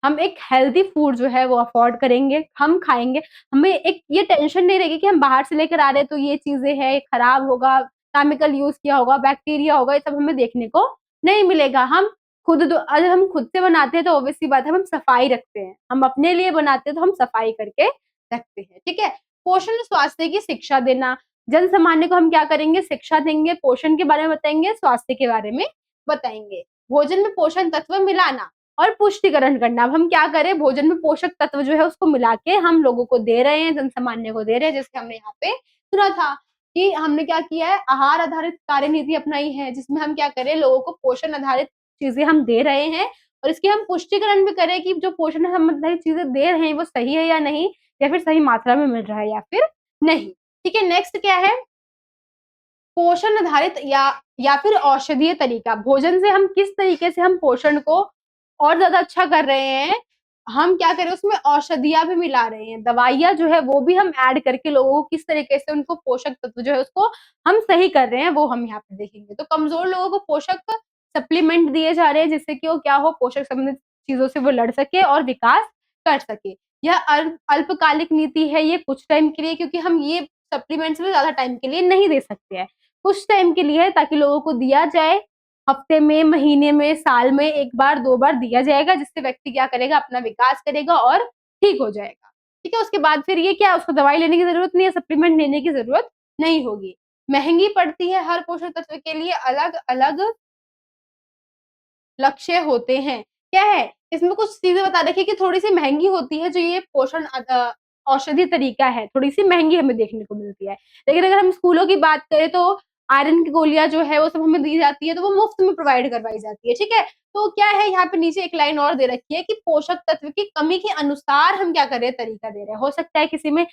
हम एक हेल्दी फूड जो है वो अफ़ोर्ड करेंगे, हम खाएँगे। हमें एक ये टेंशन नहीं रहेगी कि हम बाहर से लेकर आ रहे हैं तो ये चीज़ें हैं, ये खराब होगा, केमिकल यूज़ किया होगा, बैक्टीरिया होगा, ये सब हमें देखने को नहीं मिलेगा। हम अगर हम खुद से बनाते हैं तो ऑब्वियस सी बात है हम सफाई रखते हैं। हम अपने लिए बनाते हैं तो हम सफाई करके रखते हैं, ठीक है? पोषण और स्वास्थ्य की शिक्षा देना, जन-सामान्य को हम क्या करेंगे, शिक्षा देंगे, पोषण के बारे में बताएँगे, स्वास्थ्य के बारे में बताएँगे। भोजन में पोषण तत्व मिलाना और पुष्टिकरण करना। अब हम क्या करें, भोजन में पोषक तत्व जो है उसको मिला के हम लोगों को दे रहे हैं, जनसामान्य को दे रहे हैं, जैसे हमने यहाँ पे सुना था कि हमने क्या किया है, आहार आधारित कार्यनीति अपनाई है, जिसमें हम क्या करें, लोगों को पोषण आधारित चीज़ें हम दे रहे हैं और इसकी हम पुष्टिकरण भी करें कि जो पोषण संबंधी चीज़ें दे रहे हैं, वो सही है या नहीं, या फिर सही मात्रा में मिल रहा है या फिर नहीं। ठीक है, नेक्स्ट क्या है, पोषण आधारित या फिर औषधीय तरीका, भोजन से हम किस तरीके से हम पोषण को और ज़्यादा अच्छा कर रहे हैं, हम क्या कर रहे हैं उसमें औषधियाँ भी मिला रहे हैं, दवाइयाँ जो है वो भी हम ऐड करके लोगों को किस तरीके से उनको पोषक तत्व जो है उसको हम सही कर रहे हैं, वो हम यहाँ पे देखेंगे। तो कमज़ोर लोगों को पोषक सप्लीमेंट दिए जा रहे हैं जिससे कि वो क्या हो, पोषक संबंधित चीज़ों से वो लड़ सके और विकास कर सके। यह अल्पकालिक नीति है, ये कुछ टाइम के लिए, क्योंकि हम ये सप्लीमेंट्स में ज़्यादा टाइम के लिए नहीं दे सकते हैं। कुछ टाइम के लिए है ताकि लोगों को दिया जाए, हफ्ते में, महीने में, साल में 1 बार 2 बार दिया जाएगा, जिससे व्यक्ति क्या करेगा, अपना विकास करेगा और ठीक हो जाएगा। ठीक है? उसके बाद फिर ये क्या, उसको दवाई लेने की ज़रूरत नहीं है, सप्लीमेंट लेने की ज़रूरत नहीं होगी। महँगी पड़ती है, हर पोषक तत्व के लिए अलग-अलग लक्ष्य होते हैं। क्या है? इसमें कुछ चीज़ें बता रखी है कि थोड़ी-सी महँगी होती है, जो ये पोषण औषधि तरीका है, थोड़ी-सी महँगी हमें देखने को मिलती है। लेकिन अगर हम स्कूलों की बात करें तो आयरन की गोलियाँ जो है वो सब हमें दी जाती है, तो वो मुफ्त में प्रोवाइड करवाई जाती है, ठीक है? तो क्या है, यहाँ पे नीचे एक लाइन और दे रखी है कि पोषक तत्व की कमी के अनुसार हम क्या कर रहे हैं, तरीका दे रहे हैं। हो सकता है किसी में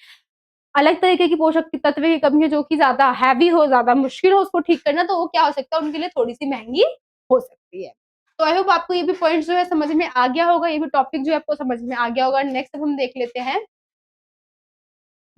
अलग तरीके की पोषक तत्व की कमी है जो कि ज़्यादा हैवी हो, ज़्यादा मुश्किल हो उसको ठीक करना, तो वो क्या हो सकता है, उनके लिए थोड़ी-सी महँगी हो सकती है। तो आई होप आपको ये भी पॉइंट्स जो है समझ में आ गया होगा, ये भी टॉपिक जो है आपको समझ में आ गया होगा। नेक्स्ट अब हम देख लेते हैं,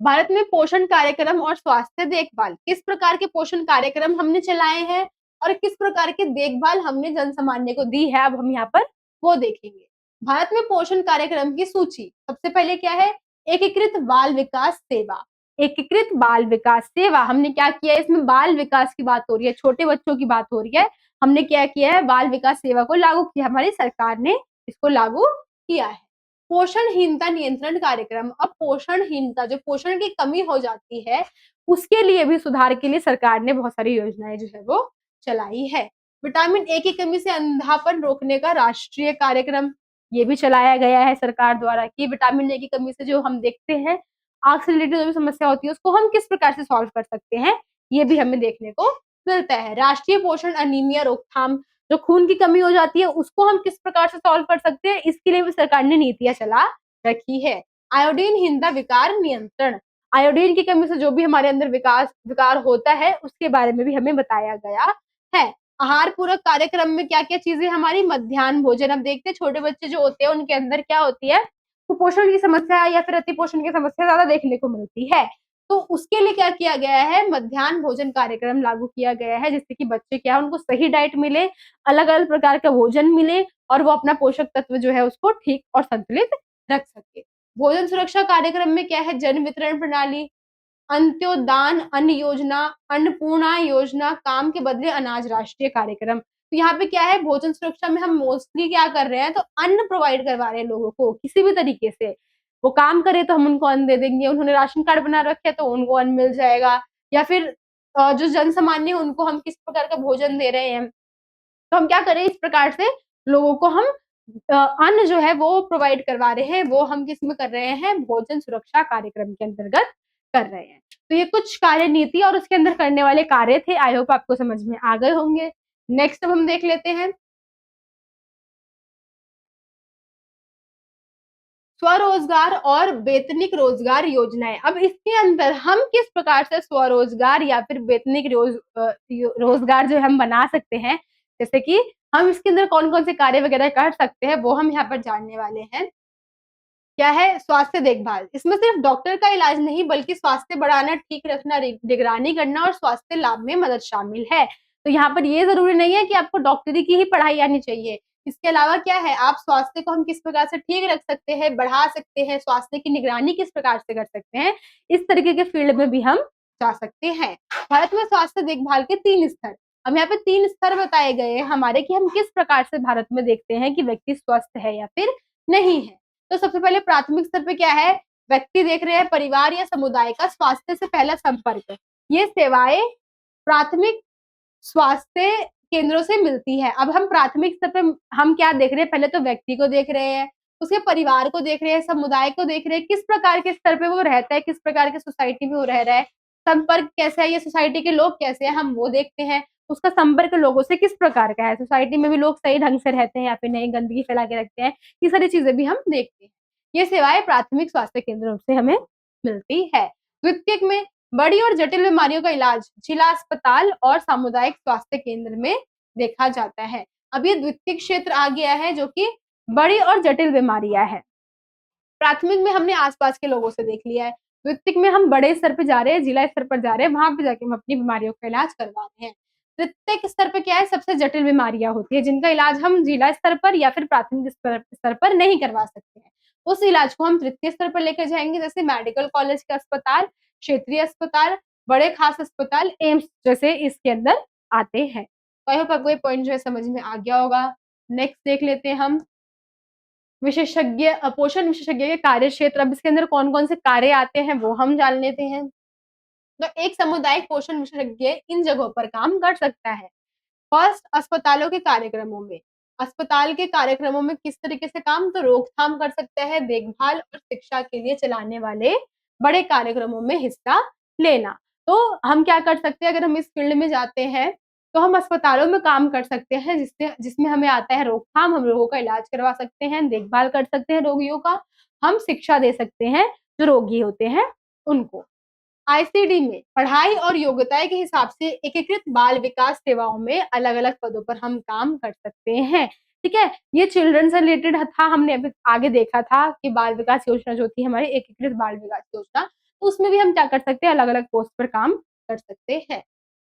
भारत में पोषण कार्यक्रम और स्वास्थ्य देखभाल। किस प्रकार के पोषण कार्यक्रम हमने चलाए हैं और किस प्रकार की देखभाल हमने जनसामान्य को दी है, अब हम यहाँ पर वो देखेंगे। भारत में पोषण कार्यक्रम की सूची, सबसे पहले क्या है, एकीकृत बाल विकास सेवा। एकीकृत बाल विकास सेवा, हमने क्या किया है, इसमें बाल विकास की बात हो रही है, छोटे बच्चों की बात हो रही है। हमने क्या किया है, बाल विकास सेवा को लागू किया, हमारी सरकार ने इसको लागू किया है। पोषणहीनता नियंत्रण कार्यक्रम, अब पोषणहीनता, जो पोषण की कमी हो जाती है, उसके लिए भी सुधार के लिए सरकार ने बहुत सारी योजनाएं जो है वो चलाई है। विटामिन ए की कमी से अंधापन रोकने का राष्ट्रीय कार्यक्रम, ये भी चलाया गया है सरकार द्वारा कि विटामिन ए की कमी से जो हम देखते हैं, आंख से रिलेटेड जो भी समस्या होती है उसको हम किस प्रकार से सॉल्व कर सकते हैं, ये भी हमें देखने को मिलता है। राष्ट्रीय पोषण अनीमिया रोकथाम, जो खून की कमी हो जाती है उसको हम किस प्रकार से सॉल्व कर सकते हैं, इसके लिए भी सरकार ने नीतियां चला रखी है। आयोडीनहीनता विकार नियंत्रण, आयोडीन की कमी से जो भी हमारे अंदर विकार होता है उसके बारे में भी हमें बताया गया है। आहार पूरक कार्यक्रम में क्या क्या चीजें, हमारी मध्याह्न भोजन, अब देखते हैं छोटे बच्चे जो होते हैं उनके अंदर क्या होती है, कुपोषण की समस्या या फिर अतिपोषण की समस्या ज्यादा देखने को मिलती है। तो उसके लिए क्या किया गया है, मध्याह्न भोजन कार्यक्रम लागू किया गया है, जिससे कि बच्चे क्या है, उनको सही डाइट मिले, अलग-अलग प्रकार का भोजन मिले और वो अपना पोषक तत्व जो है उसको ठीक और संतुलित रख सके। भोजन सुरक्षा कार्यक्रम में क्या है, जन वितरण प्रणाली, अंत्योदान अन्न योजना, अन्नपूर्णा योजना, काम के बदले अनाज राष्ट्रीय कार्यक्रम। तो यहाँ पे क्या है, भोजन सुरक्षा में हम मोस्टली क्या कर रहे हैं, तो अन्न प्रोवाइड करवा रहे हैं लोगों को किसी भी तरीके से। वो काम करे तो हम उनको अन्न दे देंगे, उन्होंने राशन कार्ड बना रखे है तो उनको अन्न मिल जाएगा, या फिर जो जनसामान्य है उनको हम किस प्रकार का भोजन दे रहे हैं। तो हम क्या करें, इस प्रकार से लोगों को हम अन्न जो है वो प्रोवाइड करवा रहे हैं, वो हम किसमें कर रहे हैं, भोजन सुरक्षा कार्यक्रम के अंतर्गत कर रहे हैं। तो ये कुछ कार्य नीति और उसके अंदर करने वाले कार्य थे, आई होप आपको समझ में आ गए होंगे। नेक्स्ट अब हम देख लेते हैं, स्वरोजगार और वेतनिक रोजगार योजनाएं। अब इसके अंदर हम किस प्रकार से स्वरोजगार या फिर वेतनिक रोजगार जो हम बना सकते हैं, जैसे कि हम इसके अंदर कौन कौन से कार्य वगैरह कर सकते हैं, वो हम यहाँ पर जानने वाले हैं। क्या है, स्वास्थ्य देखभाल, इसमें सिर्फ डॉक्टर का इलाज नहीं बल्कि स्वास्थ्य बढ़ाना, ठीक रखना, निगरानी करना और स्वास्थ्य लाभ में मदद शामिल है। तो यहाँ पर ये जरूरी नहीं है कि आपको डॉक्टरी की ही पढ़ाई आनी चाहिए, इसके अलावा क्या है, आप स्वास्थ्य को हम किस प्रकार से ठीक रख सकते हैं, बढ़ा सकते हैं, स्वास्थ्य की निगरानी किस प्रकार से कर सकते हैं, इस तरीके के फील्ड में भी हम जा सकते हैं। भारत में स्वास्थ्य देखभाल के 3 स्तर, अब यहाँ पे 3 स्तर बताए गए हैं हमारे कि हम किस प्रकार से भारत में देखते हैं कि व्यक्ति स्वस्थ है या फिर नहीं है। तो सबसे पहले प्राथमिक स्तर पे क्या है, व्यक्ति देख रहे हैं परिवार या समुदाय का स्वास्थ्य से पहला संपर्क, ये सेवाएं प्राथमिक स्वास्थ्य केंद्रों से मिलती है। अब हम प्राथमिक स्तर पे हम क्या देख रहे हैं, पहले तो व्यक्ति को देख रहे हैं, उसके परिवार को देख रहे हैं, समुदाय को देख रहे हैं, किस प्रकार के स्तर पे वो रहता है, किस प्रकार के सोसाइटी में वो रह रहा है, संपर्क कैसा है, ये सोसाइटी के लोग कैसे हैं, हम वो देखते हैं, उसका संपर्क लोगों से किस प्रकार का है, सोसाइटी में भी लोग सही ढंग से रहते हैं या फिर नहीं, गंदगी फैला के रखते हैं, ये सारी चीजें भी हम देखते हैं। ये सेवाएं प्राथमिक स्वास्थ्य केंद्रों से हमें मिलती है। द्वितीयक में बड़ी और जटिल बीमारियों का इलाज जिला अस्पताल और सामुदायिक स्वास्थ्य केंद्र में देखा जाता है। अब ये द्वितीय क्षेत्र आ गया है जो कि बड़ी और जटिल बीमारियां हैं। प्राथमिक में हमने आसपास के लोगों से देख लिया है, द्वितीयक में हम बड़े स्तर पे जा रहे हैं, जिला स्तर पर जा रहे हैं, वहां पे जाके हम अपनी बीमारियों का इलाज करवा रहे हैं। प्रत्येक स्तर पे क्या है, सबसे जटिल बीमारियां होती है जिनका इलाज हम जिला स्तर पर या फिर प्राथमिक स्तर पर नहीं करवा सकते हैं। उस इलाज को हम तृतीय स्तर पर लेकर जाएंगे, जैसे मेडिकल कॉलेज के अस्पताल, क्षेत्रीय अस्पताल, बड़े खास अस्पताल, एम्स जैसे इसके अंदर आते हैं। तो आई होप आपको ये पॉइंट जो है समझ में आ गया होगा। नेक्स्ट देख लेते हैं हम विशेषज्ञ, पोषण विशेषज्ञ के कार्य क्षेत्र। अब इसके अंदर कौन कौन से कार्य आते हैं वो हम जान लेते हैं। तो एक सामुदायिक पोषण विशेषज्ञ इन जगहों पर काम कर सकता है। फर्स्ट, अस्पतालों के कार्यक्रमों में। अस्पताल के कार्यक्रमों में किस तरीके से काम, तो रोकथाम कर सकता है, देखभाल और शिक्षा के लिए चलाने वाले बड़े कार्यक्रमों में हिस्सा लेना। तो हम क्या कर सकते हैं, अगर हम इस फील्ड में जाते हैं तो हम अस्पतालों में काम कर सकते हैं, जिसमें हमें आता है रोकथाम, हम लोगों का इलाज करवा सकते हैं, देखभाल कर सकते हैं रोगियों का, हम शिक्षा दे सकते हैं जो रोगी होते हैं उनको। आईसीडी में पढ़ाई और योग्यता के हिसाब से एकीकृत बाल विकास सेवाओं में अलग-अलग पदों पर हम काम कर सकते हैं। ठीक है? ये चिल्ड्रन से रिलेटेड था, हमने अभी आगे देखा था कि बाल विकास योजना जो थी हमारी एकीकृत बाल विकास योजना, तो उसमें भी हम क्या कर सकते हैं, अलग-अलग पोस्ट पर काम कर सकते हैं।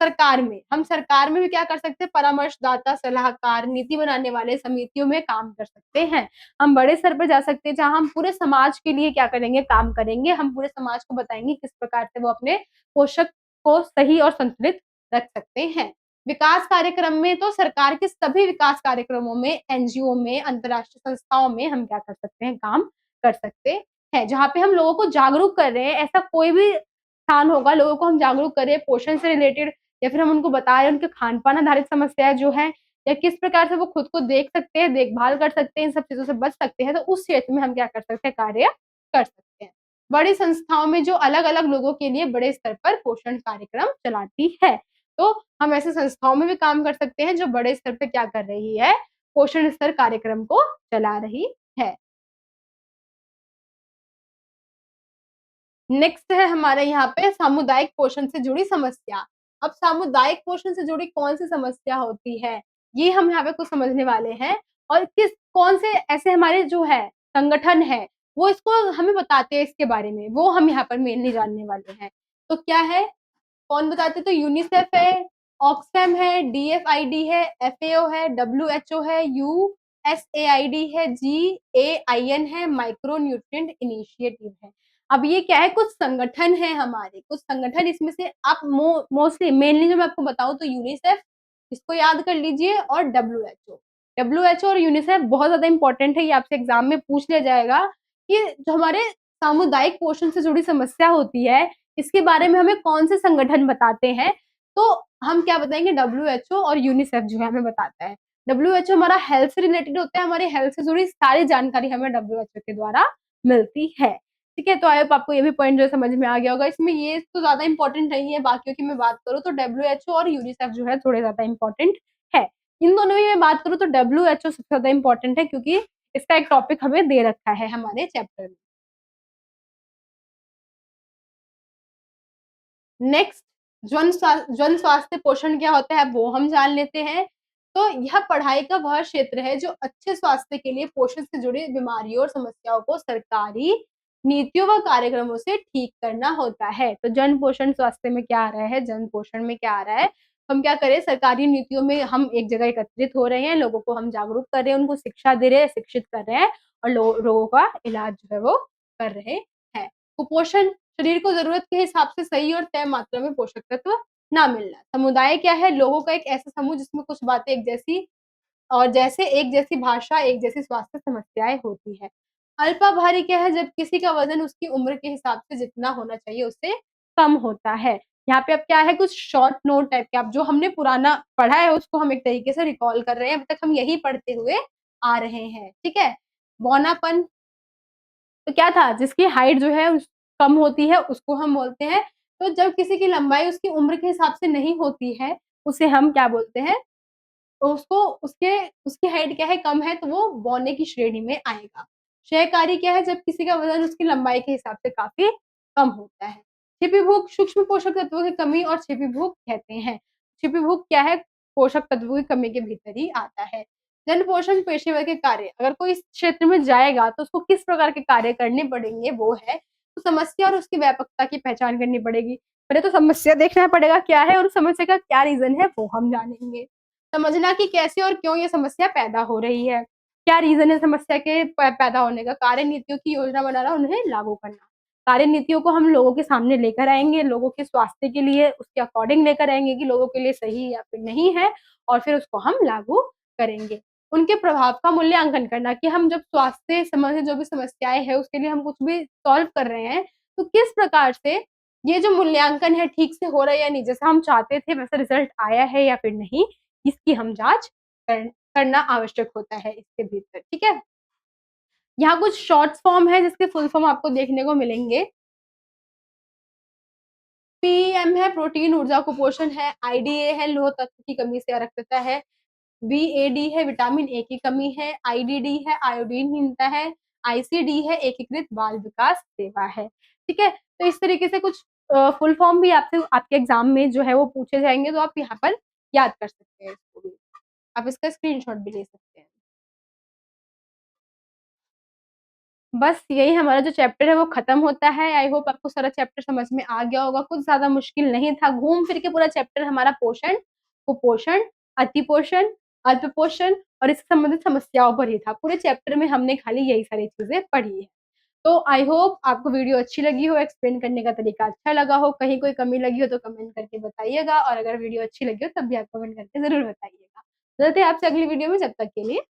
सरकार में, हम सरकार में भी क्या कर सकते हैं, परामर्शदाता, सलाहकार, नीति बनाने वाले समितियों में काम कर सकते हैं। हम बड़े स्तर पर जा सकते हैं जहाँ हम पूरे समाज के लिए क्या करेंगे, काम करेंगे। हम पूरे समाज को बताएंगे किस प्रकार से वो अपने पोषक को सही और संतुलित रख सकते हैं। विकास कार्यक्रम में तो सरकार के सभी विकास कार्यक्रमों में, एनजीओ में, अंतर्राष्ट्रीय संस्थाओं में हम क्या कर सकते हैं, काम कर सकते हैं। जहाँ पे हम लोगों को जागरूक कर रहे हैं, ऐसा कोई भी स्थान होगा, लोगों को हम जागरूक कर रहे हैं पोषण से रिलेटेड, या फिर हम उनको बता रहे हैं उनके खान-पान आधारित समस्याएँ जो हैं, या किस प्रकार से वो खुद को देख सकते हैं, देखभाल कर सकते हैं, इन सब चीज़ों से बच सकते हैं, तो उस क्षेत्र में हम क्या कर सकते हैं, कार्य कर सकते हैं। बड़ी संस्थाओं में जो अलग-अलग लोगों के लिए बड़े स्तर पर पोषण कार्यक्रम चलाती है, तो हम ऐसे संस्थाओं में भी काम कर सकते हैं जो बड़े स्तर पे क्या कर रही है, पोषण स्तर कार्यक्रम को चला रही है। नेक्स्ट है हमारे यहाँ पे सामुदायिक पोषण से जुड़ी समस्या। अब सामुदायिक पोषण से जुड़ी कौन-सी समस्या होती है, ये हम यहाँ पे कुछ समझने वाले हैं, और कौन से ऐसे हमारे जो है संगठन है, वो इसको हमें बताते हैं इसके बारे में, वो हम यहाँ पर मेनली जानने वाले हैं। तो क्या है, कौन बताते हैं, तो यूनिसेफ है, ऑक्सफैम है, डीएफआईडी है, एफएओ है, डब्ल्यूएचओ है, यूएसएआईडी है, जीएआईएन है, माइक्रो न्यूट्रिएंट इनिशिएटिव है। अब ये क्या है, कुछ संगठन है हमारे, कुछ संगठन, इसमें से आप मोस्टली मेनली जो मैं आपको बताऊँ तो यूनिसेफ, इसको याद कर लीजिए, और डब्ल्यूएचओ। डब्ल्यूएचओ और यूनिसेफ बहुत ज़्यादा इम्पोर्टेंट है, ये आपसे एग्ज़ाम में पूछ लिया जाएगा कि जो हमारे सामुदायिक पोषण से जुड़ी समस्या होती है, इसके बारे में हमें कौन से संगठन बताते हैं, तो हम क्या बताएँगे, डब्ल्यूएचओ और यूनिसेफ जो है हमें बताता है। डब्ल्यूएचओ हमारा हेल्थ से रिलेटेड होता है, हमारी हेल्थ से जुड़ी सारी जानकारी हमें डब्ल्यूएचओ के द्वारा मिलती है। ठीक है? तो आई होप आपको ये भी पॉइंट जो है समझ में आ गया होगा। इसमें ये तो ज़्यादा इम्पोर्टेंट नहीं है, बाकियों की मैं बात करूँ तो डब्ल्यूएचओ और यूनिसेफ जो है थोड़े ज़्यादा इम्पोर्टेंट है। इन दोनों में मैं बात करूँ तो डब्ल्यूएचओ सबसे ज़्यादा इम्पोर्टेंट है, क्योंकि इसका एक टॉपिक हमें दे रखा है हमारे चैप्टर में। नेक्स्ट, जन स्वास्थ्य पोषण क्या होता है वो हम जान लेते हैं। तो यह पढ़ाई का वह क्षेत्र है जो अच्छे स्वास्थ्य के लिए पोषण से जुड़ी बीमारियों और समस्याओं को सरकारी नीतियों व कार्यक्रमों से ठीक करना होता है। तो जन पोषण स्वास्थ्य में क्या आ रहा है, जन पोषण में क्या आ रहा है, हम क्या करें, सरकारी नीतियों में हम एक जगह एकत्रित हो रहे हैं, लोगों को हम जागरूक कर रहे हैं, उनको शिक्षा दे रहे हैं, शिक्षित कर रहे हैं, और लोगों का इलाज जो है वो कर रहे हैं। कुपोषण, शरीर को ज़रूरत के हिसाब से सही और तय मात्रा में पोषक तत्व ना मिलना। समुदाय क्या है, लोगों का एक ऐसा समूह जिसमें कुछ बातें एक जैसी, और जैसे एक जैसी भाषा, एक जैसी स्वास्थ्य समस्याएँ होती हैं। अल्पाभारी क्या है, जब किसी का वज़न उसकी उम्र के हिसाब से जितना होना चाहिए उससे कम होता है। यहाँ पे अब क्या है, कुछ शॉर्ट नोट टाइप के, अब जो हमने पुराना पढ़ा है उसको हम एक तरीके से रिकॉल कर रहे हैं, अब तक हम यही पढ़ते हुए आ रहे हैं, ठीक है? बौनापन, तो क्या था, जिसकी हाइट जो है कम होती है उसको हम बोलते हैं, तो जब किसी की लंबाई उसकी उम्र के हिसाब से नहीं होती है, उसे हम क्या बोलते हैं, तो उसको उसके उसकी हाइट क्या है, कम है, तो वो बौने की श्रेणी में आएगा। क्षयकारी क्या है, जब किसी का वज़न उसकी लंबाई के हिसाब से काफ़ी कम होता है। छिपी भूख, सूक्ष्म पोषक तत्वों की कमी और छिपी भूख कहते हैं। छिपी भूख क्या है, पोषक तत्वों की कमी के भीतर ही आता है। जन पोषण पेशेवर के कार्य, अगर कोई इस क्षेत्र में जाएगा तो उसको किस प्रकार के कार्य करने पड़ेंगे वो है, तो समस्या और उसकी व्यापकता की पहचान करनी पड़ेगी। पहले तो समस्या देखना पड़ेगा क्या है और उस समस्या का क्या रीजन है वो हम जानेंगे। समझना कि कैसे और क्यों ये समस्या पैदा हो रही है, क्या रीजन है समस्या के पैदा होने का, कार्य नीतियों की योजना बनाना, उन्हें लागू करना। कार्य नीतियों को हम लोगों के सामने लेकर आएंगे, लोगों के स्वास्थ्य के लिए उसके अकॉर्डिंग लेकर आएंगे कि लोगों के लिए सही या फिर नहीं है, और फिर उसको हम लागू करेंगे। उनके प्रभाव का मूल्यांकन करना कि हम जब स्वास्थ्य संबंधित जो भी समस्याएं हैं उसके लिए हम कुछ भी सॉल्व कर रहे हैं, तो किस प्रकार से ये जो मूल्यांकन है ठीक से हो रहा है या नहीं, जैसा हम चाहते थे वैसा रिजल्ट आया है या फिर नहीं, इसकी हम जांच करना आवश्यक होता है इसके भीतर। ठीक है, यहाँ कुछ शॉर्ट फॉर्म है जिसके फुल फॉर्म आपको देखने को मिलेंगे। पीएम है प्रोटीन ऊर्जा कुपोषण है, आईडीए है लोह तत्व की कमी से अरक्तता है, बीएडी है विटामिन ए की कमी है, आईडीडी है आयोडीनहीनता है, आईसीडी है एकीकृत बाल विकास सेवा है। ठीक है, तो इस तरीके से कुछ फुल फॉर्म भी आपसे आपके एग्जाम में जो है वो पूछे जाएंगे, तो आप यहाँ पर याद कर सकते हैं इसको भी, आप इसका स्क्रीनशॉट भी ले सकते हैं। बस यही हमारा जो चैप्टर है वो खत्म होता है। आई होप आपको सारा चैप्टर समझ में आ गया होगा, कुछ ज्यादा मुश्किल नहीं था। घूम फिर के पूरा चैप्टर हमारा पोषण, कुपोषण, अतिपोषण, अल्पपोषण और इससे संबंधित समस्याओं पर ही था। पूरे चैप्टर में हमने खाली यही सारी चीजें पढ़ी है। तो आई होप आपको वीडियो अच्छी लगी हो, एक्सप्लेन करने का तरीका अच्छा लगा हो। कहीं कोई कमी लगी हो तो कमेंट करके बताइएगा, और अगर वीडियो अच्छी लगी हो तब भी आप कमेंट करके जरूर बताइएगा। मिलते हैं आपसे अगली वीडियो में, जब तक के लिए